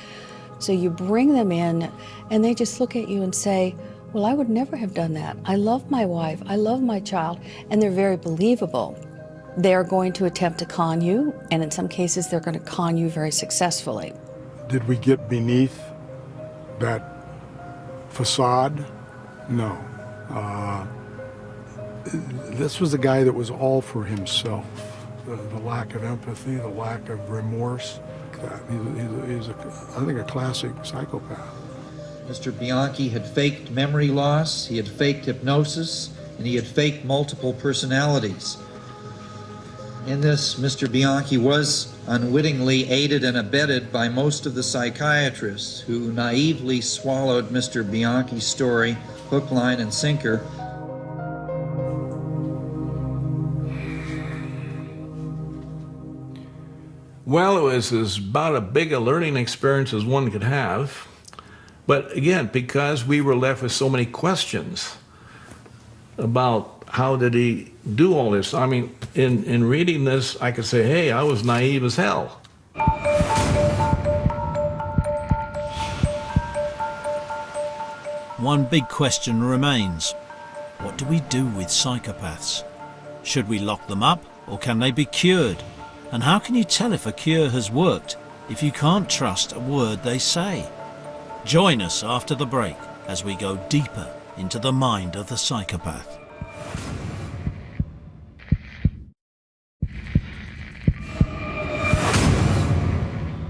So you bring them in and they just look at you and say, well, I would never have done that. I love my wife, I love my child, and they're very believable. They're going to attempt to con you, and in some cases they're going to con you very successfully. Did we get beneath that facade? No. This was a guy that was all for himself. The lack of empathy, the lack of remorse. He's I think, a classic psychopath. Mr. Bianchi had faked memory loss, he had faked hypnosis, and he had faked multiple personalities. In this, Mr. Bianchi was unwittingly aided and abetted by most of the psychiatrists who naively swallowed Mr. Bianchi's story hook, line, and sinker. Well, it was about as big a learning experience as one could have. But again, because we were left with so many questions about how did he do all this. I mean, in reading this, I could say, hey, I was naive as hell. One big question remains. What do we do with psychopaths? Should we lock them up, or can they be cured? And how can you tell if a cure has worked if you can't trust a word they say? Join us after the break as we go deeper into the mind of the psychopath.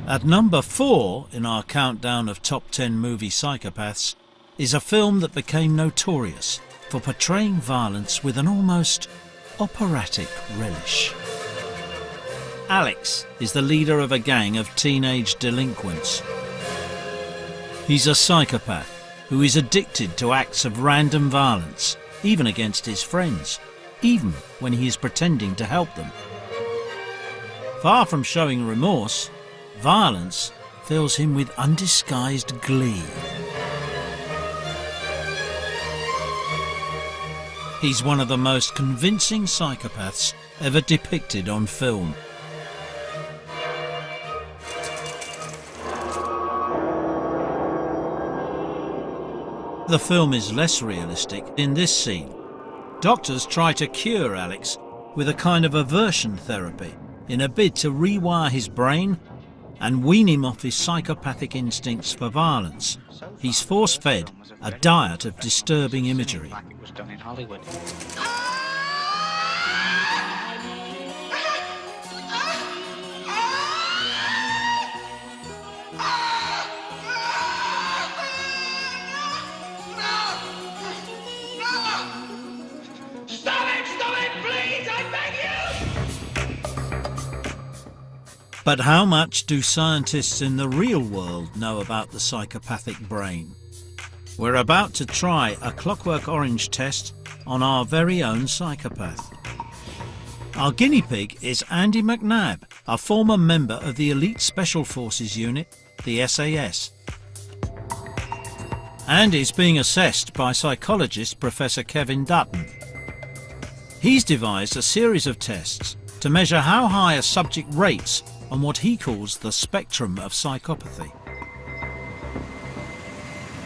At number 4 in our countdown of top 10 movie psychopaths is a film that became notorious for portraying violence with an almost operatic relish. Alex is the leader of a gang of teenage delinquents. He's a psychopath who is addicted to acts of random violence, even against his friends, even when he is pretending to help them. Far from showing remorse, violence fills him with undisguised glee. He's one of the most convincing psychopaths ever depicted on film. The film is less realistic in this scene. Doctors try to cure Alex with a kind of aversion therapy in a bid to rewire his brain and wean him off his psychopathic instincts for violence. He's force-fed a diet of disturbing imagery. Like it was done in Hollywood. But how much do scientists in the real world know about the psychopathic brain? We're about to try a Clockwork Orange test on our very own psychopath. Our guinea pig is Andy McNabb, a former member of the Elite Special Forces Unit, the SAS. Andy's being assessed by psychologist Professor Kevin Dutton. He's devised a series of tests to measure how high a subject rates on what he calls the spectrum of psychopathy.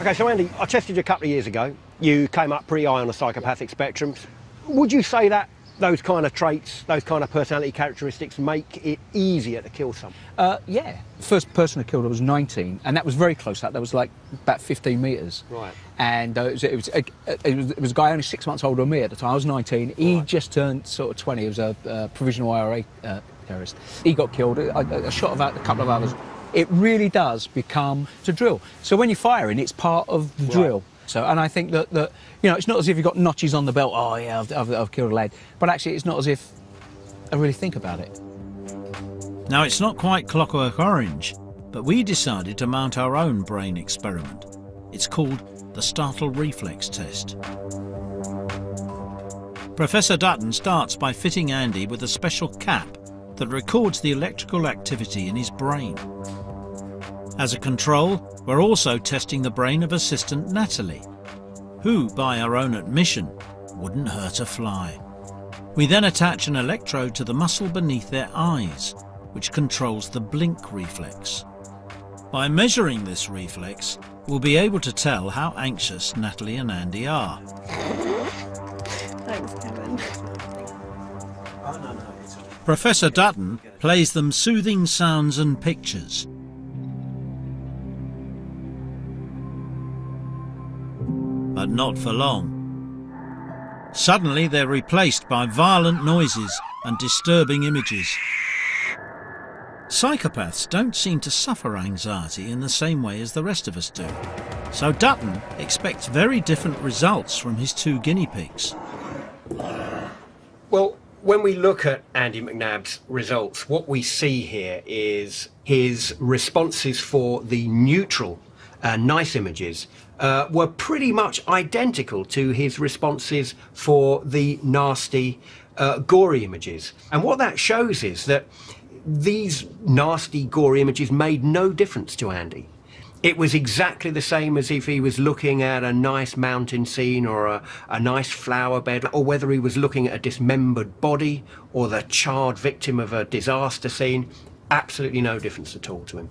Okay, so Andy, I tested you a couple of years ago. You came up pretty high on the psychopathic spectrum. Would you say that those kind of traits, those kind of personality characteristics make it easier to kill someone? Yeah. First person I killed I was 19, and that was very close. That was like about 15 metres. Right. And it was a guy only 6 months older than me at the time. I was 19. He just turned sort of 20. He was a provisional IRA terrorist. He got killed. I shot about a couple of others. It really does become a drill. So when you're firing, it's part of the drill. So, and I think that you know, it's not as if you've got notches on the belt. Oh yeah, I've killed a lad. But actually, it's not as if I really think about it. Now, it's not quite Clockwork Orange, but we decided to mount our own brain experiment. It's called the startle reflex test. Professor Dutton starts by fitting Andy with a special cap that records the electrical activity in his brain. As a control, we're also testing the brain of assistant Natalie, who, by her own admission, wouldn't hurt a fly. We then attach an electrode to the muscle beneath their eyes, which controls the blink reflex. By measuring this reflex, we'll be able to tell how anxious Natalie and Andy are. Thanks, Kevin. Professor Dutton plays them soothing sounds and pictures. But not for long. Suddenly they're replaced by violent noises and disturbing images. Psychopaths don't seem to suffer anxiety in the same way as the rest of us do. So Dutton expects very different results from his two guinea pigs. Well, when we look at Andy McNabb's results, what we see here is his responses for the neutral, nice images were pretty much identical to his responses for the nasty, gory images. And what that shows is that these nasty, gory images made no difference to Andy. It was exactly the same as if he was looking at a nice mountain scene or a nice flower bed, or whether he was looking at a dismembered body or the charred victim of a disaster scene. Absolutely no difference at all to him.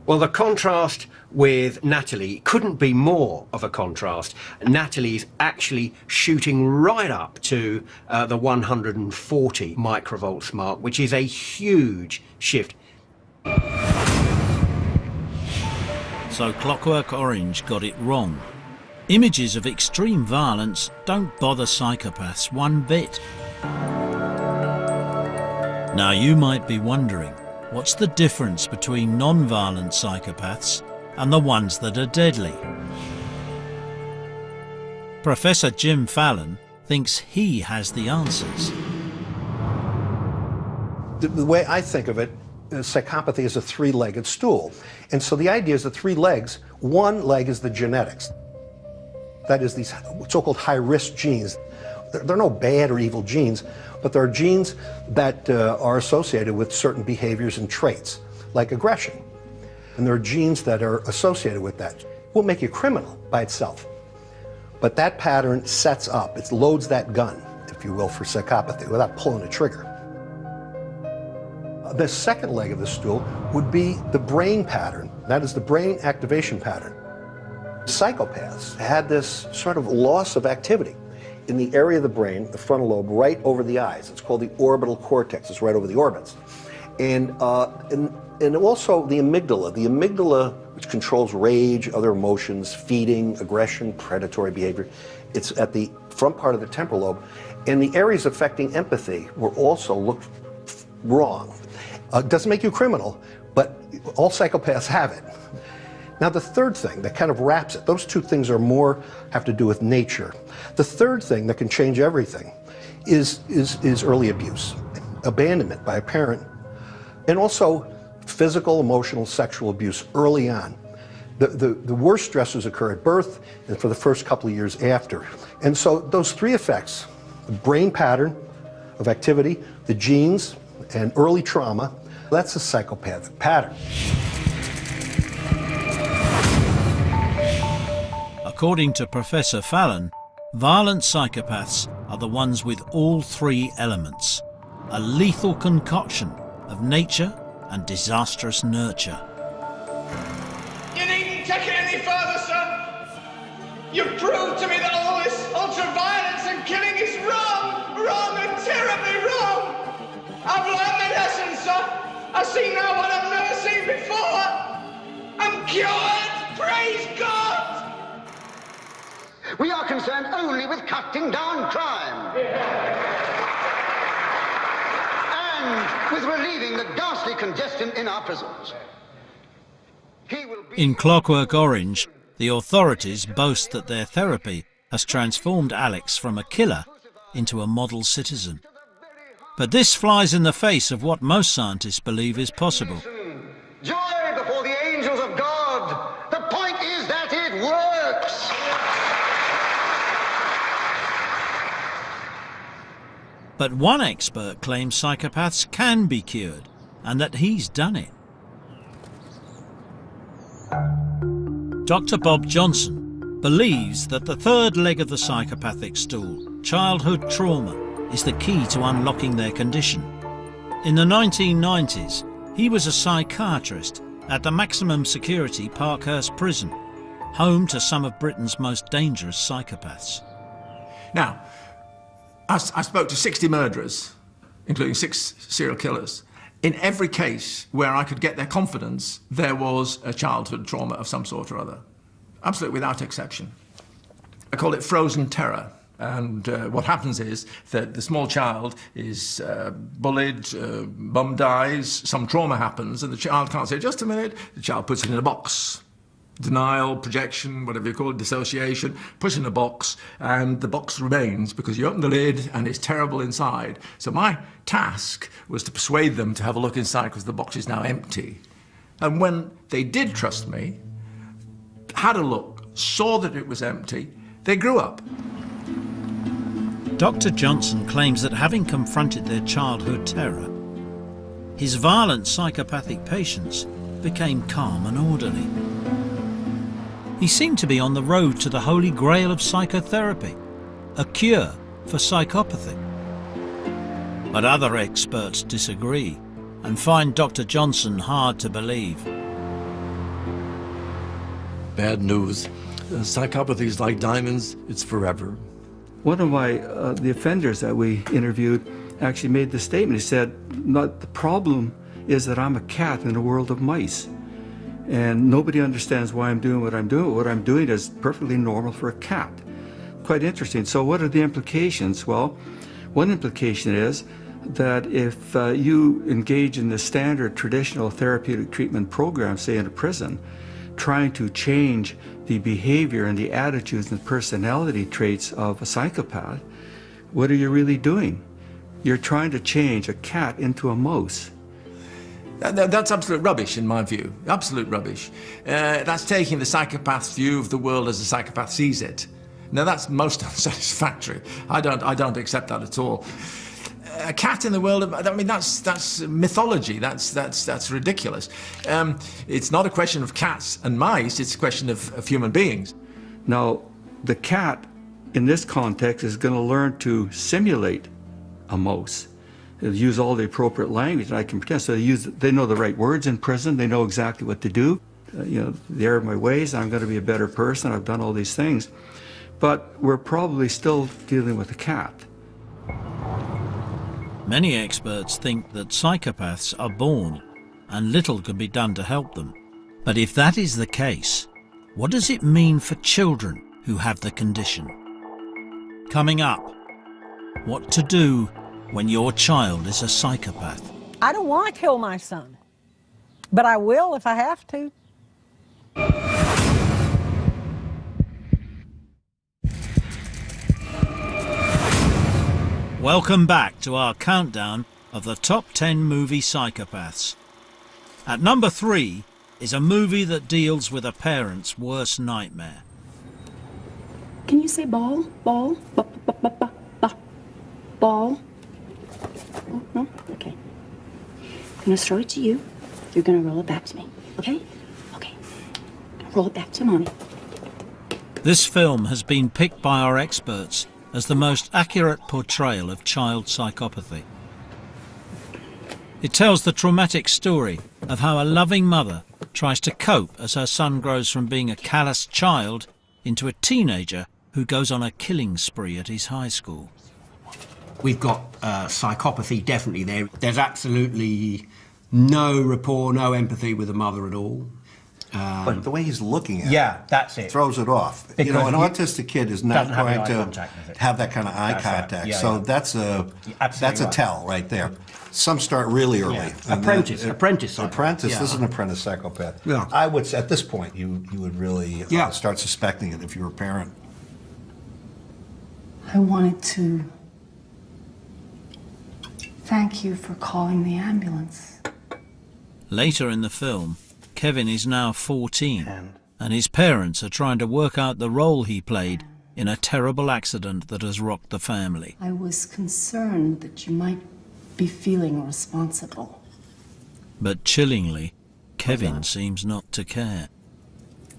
Well, the contrast with Natalie couldn't be more of a contrast. Natalie's actually shooting right up to the 140 microvolts mark, which is a huge shift. So Clockwork Orange got it wrong. Images of extreme violence don't bother psychopaths one bit. Now you might be wondering, what's the difference between non-violent psychopaths and the ones that are deadly? Professor Jim Fallon thinks he has the answers. The way I think of it, psychopathy is a three-legged stool. And so the idea is the three legs, one leg is the genetics. That is these so-called high-risk genes. They're no bad or evil genes, but there are genes that are associated with certain behaviors and traits, like aggression. And there are genes that are associated with that. It won't make you a criminal by itself. But that pattern sets up, it loads that gun, if you will, for psychopathy without pulling the trigger. The second leg of the stool would be the brain pattern. That is the brain activation pattern. Psychopaths had this sort of loss of activity in the area of the brain, the frontal lobe, right over the eyes. It's called the orbital cortex. It's right over the orbits. And also the amygdala. The amygdala, which controls rage, other emotions, feeding, aggression, predatory behavior. It's at the front part of the temporal lobe. And the areas affecting empathy were also looked wrong. Doesn't make you a criminal, but all psychopaths have it. Now the third thing that kind of wraps it, those two things are more have to do with nature. The third thing that can change everything is early abuse, abandonment by a parent, and also physical, emotional, sexual abuse early on. The worst stressors occur at birth and for the first couple of years after. And so those three effects, the brain pattern of activity, the genes, and early trauma, that's a psychopathic pattern. According to Professor Fallon, violent psychopaths are the ones with all three elements, a lethal concoction of nature and disastrous nurture. You needn't take it any further, sir. You've proved to me that all this ultra-violence and killing is wrong, wrong and terribly wrong. I've learned my lesson, sir. I see now what I've never seen before. I'm cured, praise God. We are concerned only with cutting down crime. And with relieving the ghastly congestion in our prisons. In Clockwork Orange, the authorities boast that their therapy has transformed Alex from a killer into a model citizen. But this flies in the face of what most scientists believe is possible. Joy before the angels of God. The point is that it works. But one expert claims psychopaths can be cured, and that he's done it. Dr. Bob Johnson believes that the third leg of the psychopathic stool, childhood trauma, is the key to unlocking their condition. In the 1990s, he was a psychiatrist at the maximum security Parkhurst prison, home to some of Britain's most dangerous psychopaths. Now, I spoke to 60 murderers, including 6 serial killers. In every case where I could get their confidence, there was a childhood trauma of some sort or other. Absolutely without exception. I call it frozen terror. And what happens is that the small child is bullied, mum dies, some trauma happens, and the child can't say, just a minute. The child puts it in a box. Denial, projection, whatever you call it, dissociation, puts it in a box, and the box remains because you open the lid and it's terrible inside. So my task was to persuade them to have a look inside because the box is now empty. And when they did trust me, had a look, saw that it was empty, they grew up. Dr. Johnson claims that having confronted their childhood terror, his violent psychopathic patients became calm and orderly. He seemed to be on the road to the holy grail of psychotherapy, a cure for psychopathy. But other experts disagree and find Dr. Johnson hard to believe. Bad news. Psychopathy is like diamonds, it's forever. One of the offenders that we interviewed actually made the statement. He said, the problem is that I'm a cat in a world of mice. And nobody understands why I'm doing what I'm doing. What I'm doing is perfectly normal for a cat. Quite interesting. So what are the implications? Well, one implication is that if you engage in the standard traditional therapeutic treatment program, say in a prison, trying to change the behavior and the attitudes and personality traits of a psychopath, what are you really doing? You're trying to change a cat into a mouse. That's absolute rubbish in my view, absolute rubbish. That's taking the psychopath's view of the world as a psychopath sees it. Now that's most unsatisfactory. I don't accept that at all. A cat in the world of, I mean, that's mythology, that's ridiculous. It's not a question of cats and mice, it's a question of human beings. Now, the cat in this context is going to learn to simulate a mouse. They'll use all the appropriate language, and I can pretend. So they know the right words in prison, they know exactly what to do. There are my ways, I'm going to be a better person, I've done all these things. But we're probably still dealing with a cat. Many experts think that psychopaths are born and little can be done to help them. But if that is the case, what does it mean for children who have the condition? Coming up, what to do when your child is a psychopath. I don't want to kill my son, but I will if I have to. Welcome back to our countdown of the top 10 movie psychopaths. At number 3 is a movie that deals with a parent's worst nightmare. Can you say ball? Ball? Ball? Oh, no? Okay. I'm gonna throw it to you. You're gonna roll it back to me. Okay? Okay. Roll it back to Mommy. This film has been picked by our experts as the most accurate portrayal of child psychopathy. It tells the traumatic story of how a loving mother tries to cope as her son grows from being a callous child into a teenager who goes on a killing spree at his high school. We've got psychopathy definitely there. There's absolutely no rapport, no empathy with the mother at all. But the way he's looking at that's it. throws it off. Because you know, an autistic kid is not doesn't have going any eye to contact with it. have that kind of eye That's right. contact. Yeah, So yeah. that's a Absolutely right. tell right there. Some start really early. Yeah. And Apprentice then- Apprentice. Yeah. This is an apprentice psychopath. Yeah. I would say at this point you would really start suspecting it if you were a parent. I wanted to thank you for calling the ambulance. Later in the film, Kevin is now 14 and his parents are trying to work out the role he played in a terrible accident that has rocked the family. I was concerned that you might be feeling responsible. But chillingly, Kevin seems not to care.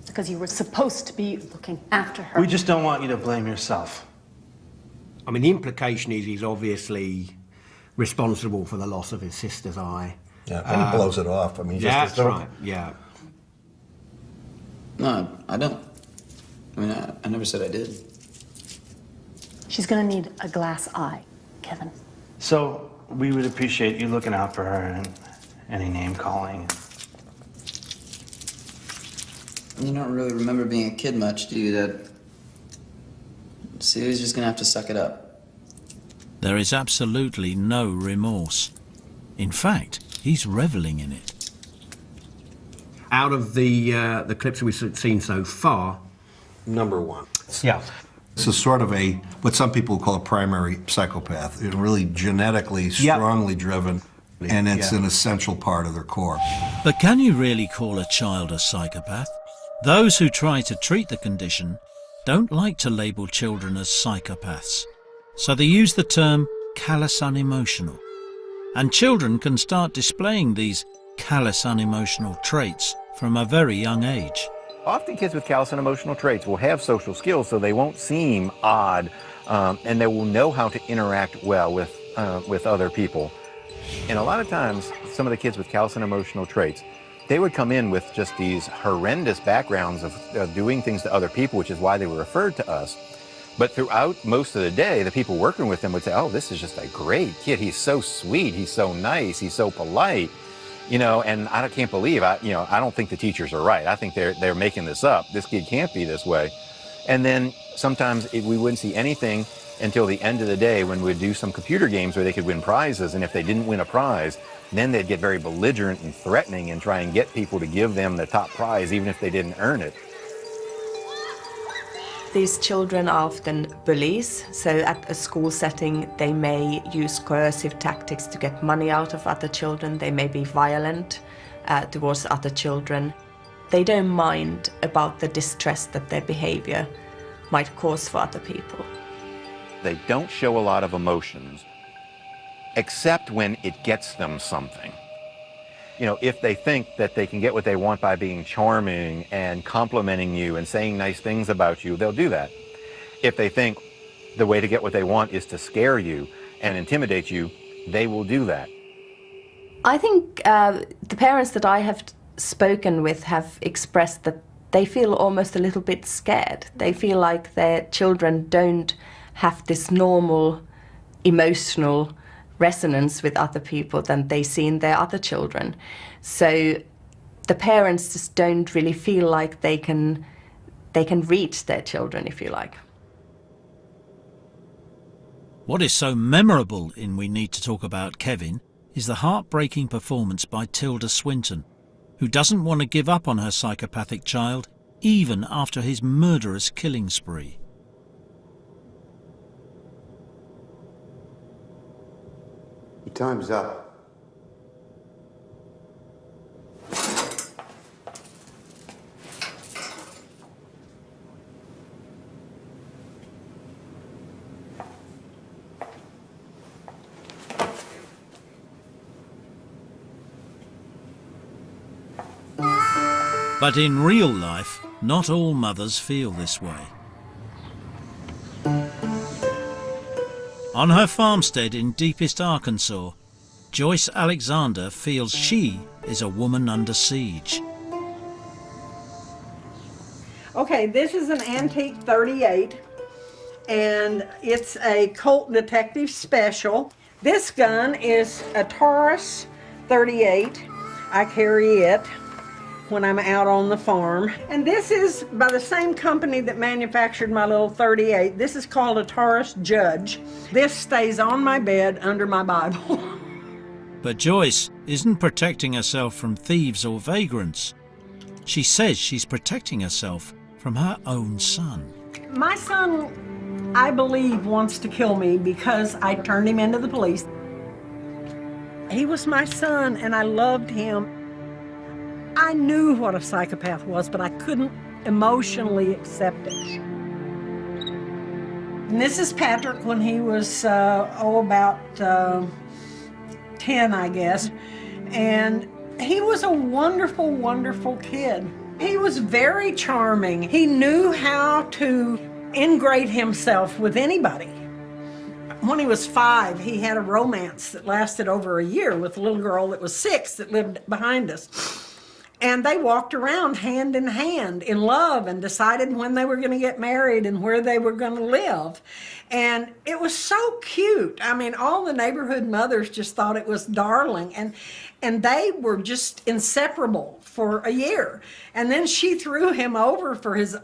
Because you were supposed to be looking after her. We just don't want you to blame yourself. I mean, the implication is he's obviously responsible for the loss of his sister's eye. Yeah, and he blows it off. I mean, that's right, yeah. No, I don't. I mean, I never said I did. She's gonna need a glass eye, Kevin. So we would appreciate you looking out for her and any name calling. You don't really remember being a kid much, do you, Dad? So he's just gonna have to suck it up. There is absolutely no remorse. In fact, he's reveling in it. Out of the clips we've seen so far, Number one. Yeah. This is sort of what some people call a primary psychopath. It's really genetically strongly driven, and it's an essential part of their core. But can you really call a child a psychopath? Those who try to treat the condition don't like to label children as psychopaths, so they use the term callous unemotional. And children can start displaying these callous unemotional traits from a very young age. Often kids with callous and emotional traits will have social skills, so they won't seem odd, and they will know how to interact well with other people. And a lot of times, some of the kids with callous and emotional traits, they would come in with just these horrendous backgrounds of doing things to other people, which is why they were referred to us. But throughout most of the day, the people working with them would say, oh, this is just a great kid. He's so sweet. He's so nice. He's so polite. You know, and I can't believe, I don't think the teachers are right. I think they're making this up. This kid can't be this way. And then sometimes we wouldn't see anything until the end of the day when we'd do some computer games where they could win prizes. And if they didn't win a prize, then they'd get very belligerent and threatening and try and get people to give them the top prize, even if they didn't earn it. These children are often bullies, so at a school setting they may use coercive tactics to get money out of other children. They may be violent towards other children. They don't mind about the distress that their behavior might cause for other people. They don't show a lot of emotions, except when it gets them something. You know, if they think that they can get what they want by being charming and complimenting you and saying nice things about you, they'll do that. If they think the way to get what they want is to scare you and intimidate you, they will do that. I think the parents that I have spoken with have expressed that they feel almost a little bit scared. They feel like their children don't have this normal emotional resonance with other people than they see in their other children. So the parents just don't really feel like they can reach their children, if you like. What is so memorable in We Need to Talk About Kevin is the heartbreaking performance by Tilda Swinton, who doesn't want to give up on her psychopathic child even after his murderous killing spree. Your time's up. But in real life, not all mothers feel this way. On her farmstead in deepest Arkansas, Joyce Alexander feels she is a woman under siege. Okay, this is an antique 38, and it's a Colt Detective Special. This gun is a Taurus 38. I carry it when I'm out on the farm. And this is by the same company that manufactured my little 38. This is called a Taurus Judge. This stays on my bed under my Bible. But Joyce isn't protecting herself from thieves or vagrants. She says she's protecting herself from her own son. My son, I believe, wants to kill me because I turned him into the police. He was my son and I loved him. I knew what a psychopath was, but I couldn't emotionally accept it. And this is Patrick when he was, about 10, I guess. And he was a wonderful, wonderful kid. He was very charming. He knew how to ingrate himself with anybody. When he was 5, he had a romance that lasted over a year with a little girl that was 6 that lived behind us. And they walked around hand in hand in love and decided when they were going to get married and where they were going to live. And it was so cute. I mean, all the neighborhood mothers just thought it was darling. And they were just inseparable for a year. And then she threw him over for his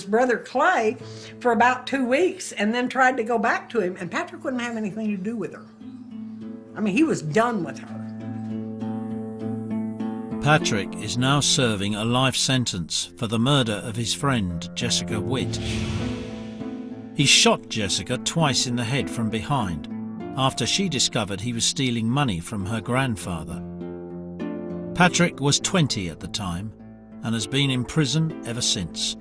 brother Clay for about 2 weeks and then tried to go back to him. And Patrick wouldn't have anything to do with her. I mean, he was done with her. Patrick is now serving a life sentence for the murder of his friend Jessica Witt. He shot Jessica twice in the head from behind after she discovered he was stealing money from her grandfather. Patrick was 20 at the time and has been in prison ever since.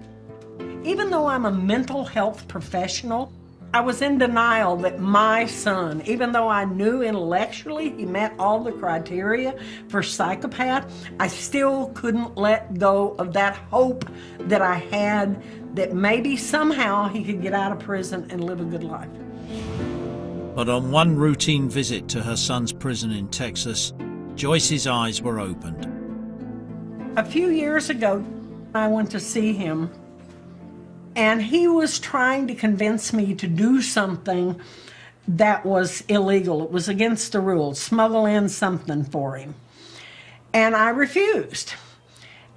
Even though I'm a mental health professional, I was in denial that my son, even though I knew intellectually he met all the criteria for psychopath, I still couldn't let go of that hope that I had that maybe somehow he could get out of prison and live a good life. But on one routine visit to her son's prison in Texas, Joyce's eyes were opened. A few years ago, I went to see him, and he was trying to convince me to do something that was illegal. It was against the rules, smuggle in something for him. And I refused.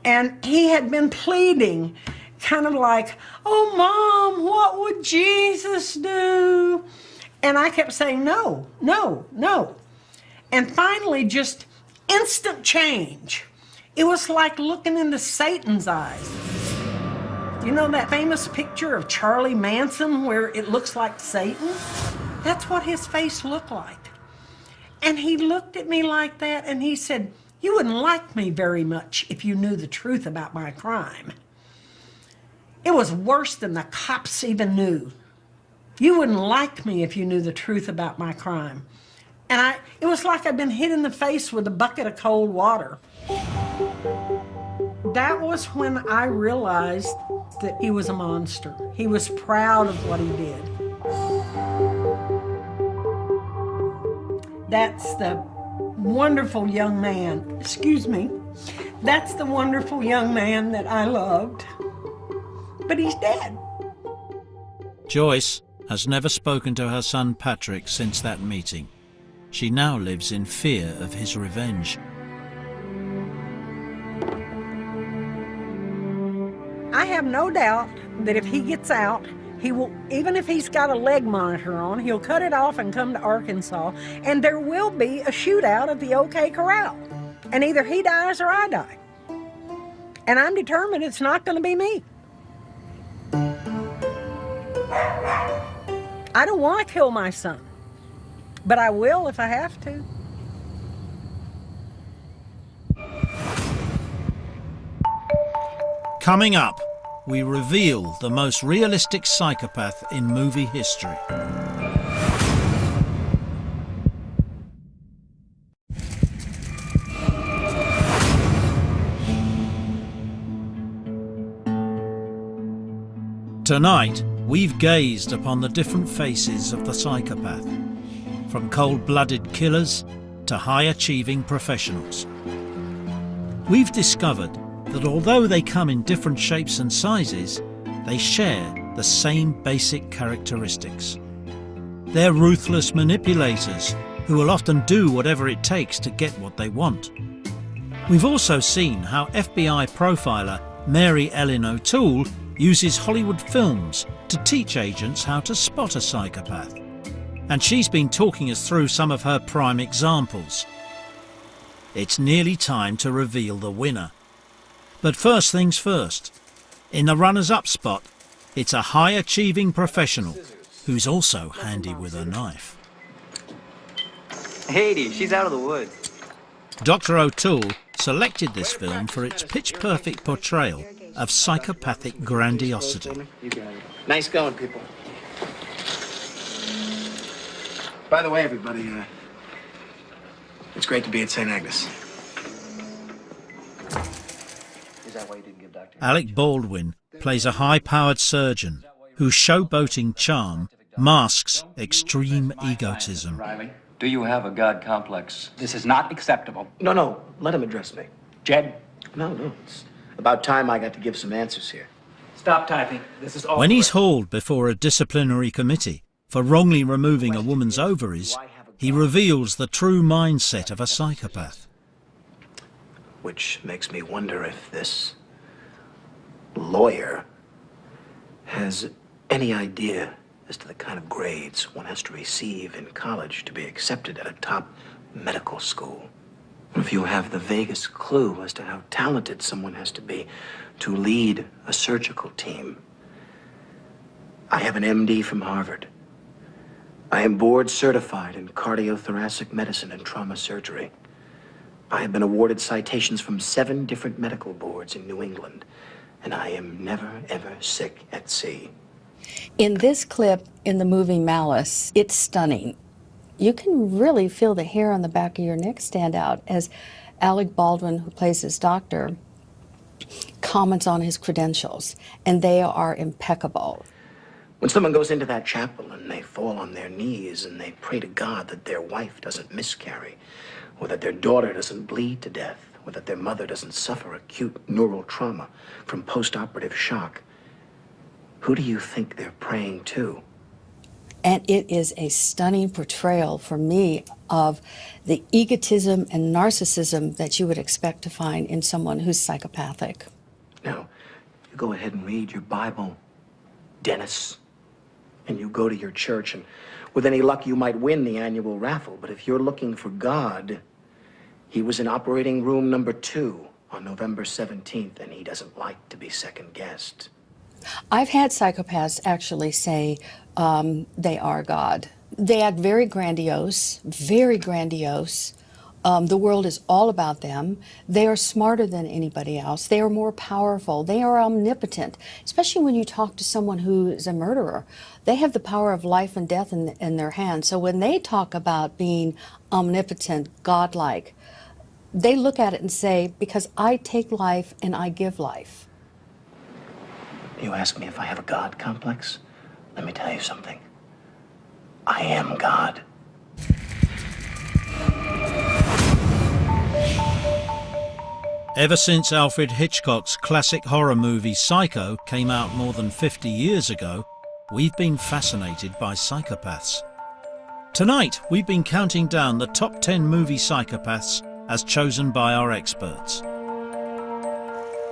And he had been pleading, kind of like, "Oh, Mom, what would Jesus do?" And I kept saying, "No, no, no." And finally, just instant change. It was like looking into Satan's eyes. You know that famous picture of Charlie Manson where it looks like Satan? That's what his face looked like. And he looked at me like that and he said, "You wouldn't like me very much if you knew the truth about my crime." It was worse than the cops even knew. "You wouldn't like me if you knew the truth about my crime." And it was like I'd been hit in the face with a bucket of cold water. That was when I realized that he was a monster. He was proud of what he did. That's the wonderful young man, that's the wonderful young man that I loved. But he's dead. Joyce has never spoken to her son Patrick since that meeting. She now lives in fear of his revenge. I have no doubt that if he gets out, he will, even if he's got a leg monitor on, he'll cut it off and come to Arkansas, and there will be a shootout at the OK Corral. And either he dies or I die. And I'm determined it's not going to be me. I don't want to kill my son, but I will if I have to. Coming up, we reveal the most realistic psychopath in movie history. Tonight, we've gazed upon the different faces of the psychopath, from cold-blooded killers to high-achieving professionals. We've discovered that although they come in different shapes and sizes, they share the same basic characteristics. They're ruthless manipulators who will often do whatever it takes to get what they want. We've also seen how FBI profiler Mary Ellen O'Toole uses Hollywood films to teach agents how to spot a psychopath. And she's been talking us through some of her prime examples. It's nearly time to reveal the winner. But first things first. In the runners-up spot, it's a high-achieving professional who's also handy with a knife. Haiti, she's out of the woods. Dr. O'Toole selected this film for its pitch-perfect portrayal of psychopathic grandiosity. Nice going, people. By the way, everybody, it's great to be at St. Agnes. Is that why you didn't give Dr. Alec Baldwin plays a high-powered surgeon whose showboating charm masks extreme egotism. Riley, do you have a God complex? This is not acceptable. No, let him address me. Jed? No, it's about time I got to give some answers here. Stop typing. This is all. When he's hauled before a disciplinary committee for wrongly removing a woman's ovaries, he reveals the true mindset of a psychopath. Which makes me wonder if this lawyer has any idea as to the kind of grades one has to receive in college to be accepted at a top medical school. If you have the vaguest clue as to how talented someone has to be to lead a surgical team. I have an MD from Harvard. I am board certified in cardiothoracic medicine and trauma surgery. I have been awarded citations from 7 different medical boards in New England, and I am never, ever sick at sea. In this clip in the movie Malice, it's stunning. You can really feel the hair on the back of your neck stand out as Alec Baldwin, who plays his doctor, comments on his credentials, and they are impeccable. When someone goes into that chapel and they fall on their knees and they pray to God that their wife doesn't miscarry, or that their daughter doesn't bleed to death, or that their mother doesn't suffer acute neural trauma from post-operative shock, who do you think they're praying to? And it is a stunning portrayal for me of the egotism and narcissism that you would expect to find in someone who's psychopathic. Now, you go ahead and read your Bible, Dennis, and you go to your church, and with any luck you might win the annual raffle. But if you're looking for God, he was in operating room number 2 on November 17th, and he doesn't like to be second-guessed. I've had psychopaths actually say they are God. They act very grandiose, very grandiose. The world is all about them. They are smarter than anybody else. They are more powerful. They are omnipotent, especially when you talk to someone who is a murderer. They have the power of life and death in their hands. So when they talk about being omnipotent, godlike, they look at it and say, because I take life and I give life. You ask me if I have a God complex? Let me tell you something. I am God. Ever since Alfred Hitchcock's classic horror movie Psycho came out more than 50 years ago, we've been fascinated by psychopaths. Tonight, we've been counting down the top 10 movie psychopaths as chosen by our experts.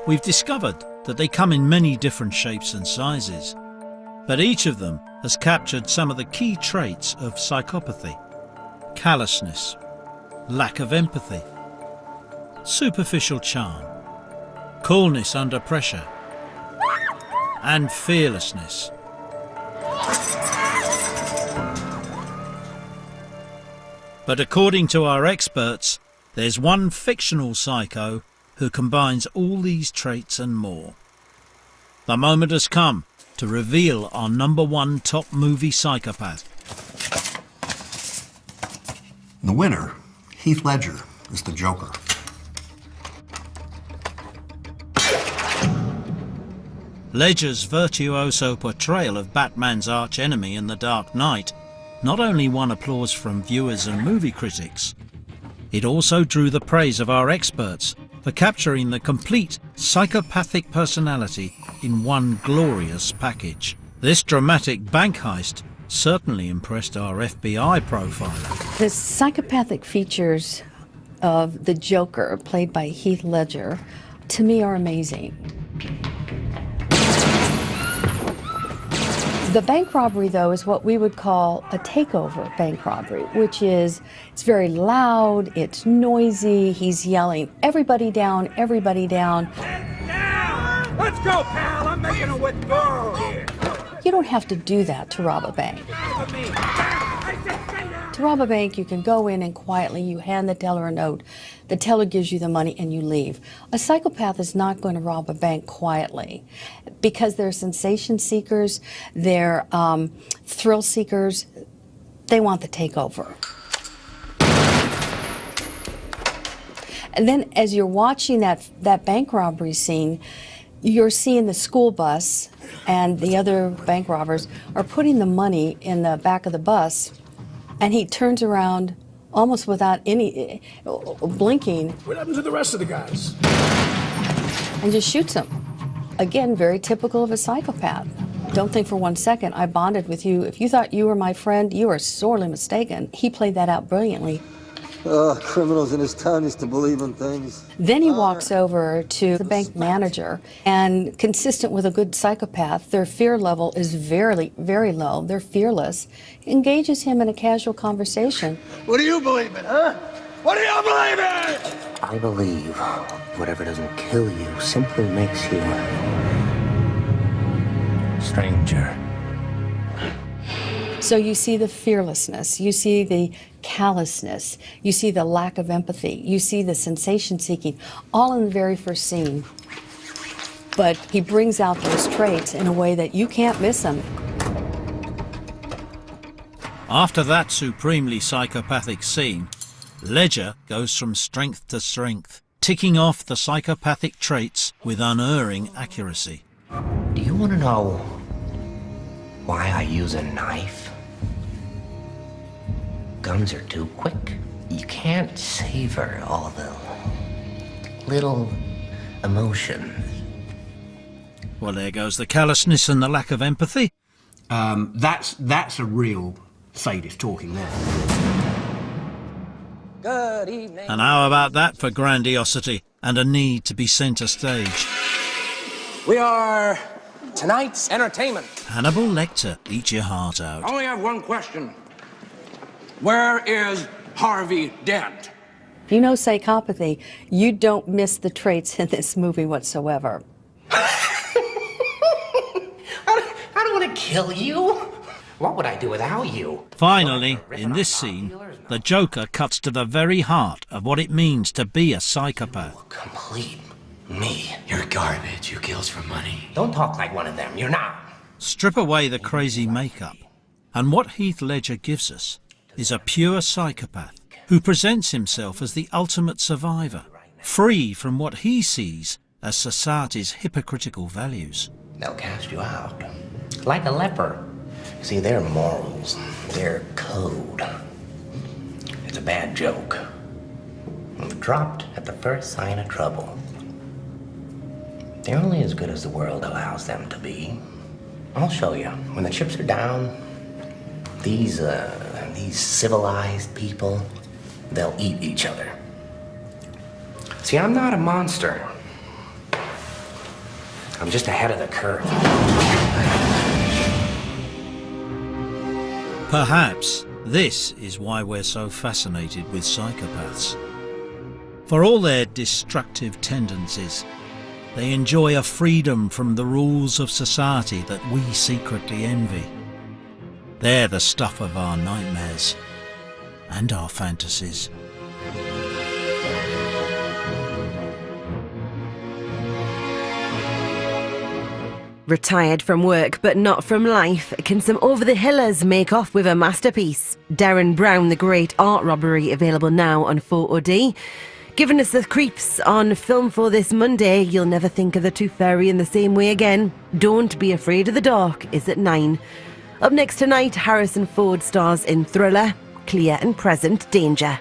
We've discovered that they come in many different shapes and sizes, but each of them has captured some of the key traits of psychopathy: callousness, lack of empathy, superficial charm, coolness under pressure, and fearlessness. But according to our experts, there's one fictional psycho who combines all these traits and more. The moment has come to reveal our #1 top movie psychopath. The winner, Heath Ledger, is the Joker. Ledger's virtuoso portrayal of Batman's arch-enemy in The Dark Knight not only won applause from viewers and movie critics, it also drew the praise of our experts for capturing the complete psychopathic personality in one glorious package. This dramatic bank heist certainly impressed our FBI profiler. The psychopathic features of the Joker, played by Heath Ledger, to me are amazing. The bank robbery, though, is what we would call a takeover bank robbery, which is, it's very loud, it's noisy, he's yelling, everybody down, everybody down. Let's go, pal! I'm making a withdrawal here. You don't have to do that to rob a bank. To rob a bank, you can go in and quietly, you hand the teller a note, the teller gives you the money and you leave. A psychopath is not going to rob a bank quietly because they're sensation seekers, they're thrill seekers, they want the takeover. And then as you're watching that bank robbery scene, you're seeing the school bus and the other bank robbers are putting the money in the back of the bus, and he turns around almost without any blinking. What happened to the rest of the guys? And just shoots him. Again, very typical of a psychopath. Don't think for 1 second I bonded with you. If you thought you were my friend, you are sorely mistaken. He played that out brilliantly. Criminals in his town used to believe in things. Then he walks over to the bank manager, and consistent with a good psychopath, their fear level is very, very low. They're fearless. Engages him in a casual conversation. What do you believe in, huh? What do you believe in? I believe whatever doesn't kill you simply makes you stranger. So you see the fearlessness, you see the callousness, you see the lack of empathy, you see the sensation seeking, all in the very first scene. But he brings out those traits in a way that you can't miss him. After that supremely psychopathic scene, Ledger goes from strength to strength, ticking off the psychopathic traits with unerring accuracy. Do you want to know why I use a knife? Guns are too quick. You can't savor all the little emotions. Well, there goes the callousness and the lack of empathy. That's a real sadist talking there. Good evening. And how about that for grandiosity and a need to be centre stage? We are tonight's entertainment. Hannibal Lecter, eat your heart out. I only have one question. Where is Harvey Dent? If you know psychopathy, you don't miss the traits in this movie whatsoever. I don't want to kill you. What would I do without you? Finally, in this scene, the Joker cuts to the very heart of what it means to be a psychopath. Complete me. You're garbage. You kills for money. Don't talk like one of them. You're not. Strip away the crazy makeup, and what Heath Ledger gives us is a pure psychopath who presents himself as the ultimate survivor, free from what he sees as society's hypocritical values. They'll cast you out. Like a leper. See, their morals, their code. It's a bad joke. Dropped at the first sign of trouble. They're only as good as the world allows them to be. I'll show you. When the chips are down, these civilized people, they'll eat each other. See, I'm not a monster. I'm just ahead of the curve. Perhaps this is why we're so fascinated with psychopaths. For all their destructive tendencies, they enjoy a freedom from the rules of society that we secretly envy. They're the stuff of our nightmares and our fantasies. Retired from work but not from life, can some over-the-hillers make off with a masterpiece? Darren Brown, The Great Art Robbery, available now on 4OD. Giving us the creeps on Film for this Monday. You'll never think of the Tooth Fairy in the same way again. Don't Be Afraid of the Dark is at 9. Up next tonight, Harrison Ford stars in thriller Clear and Present Danger.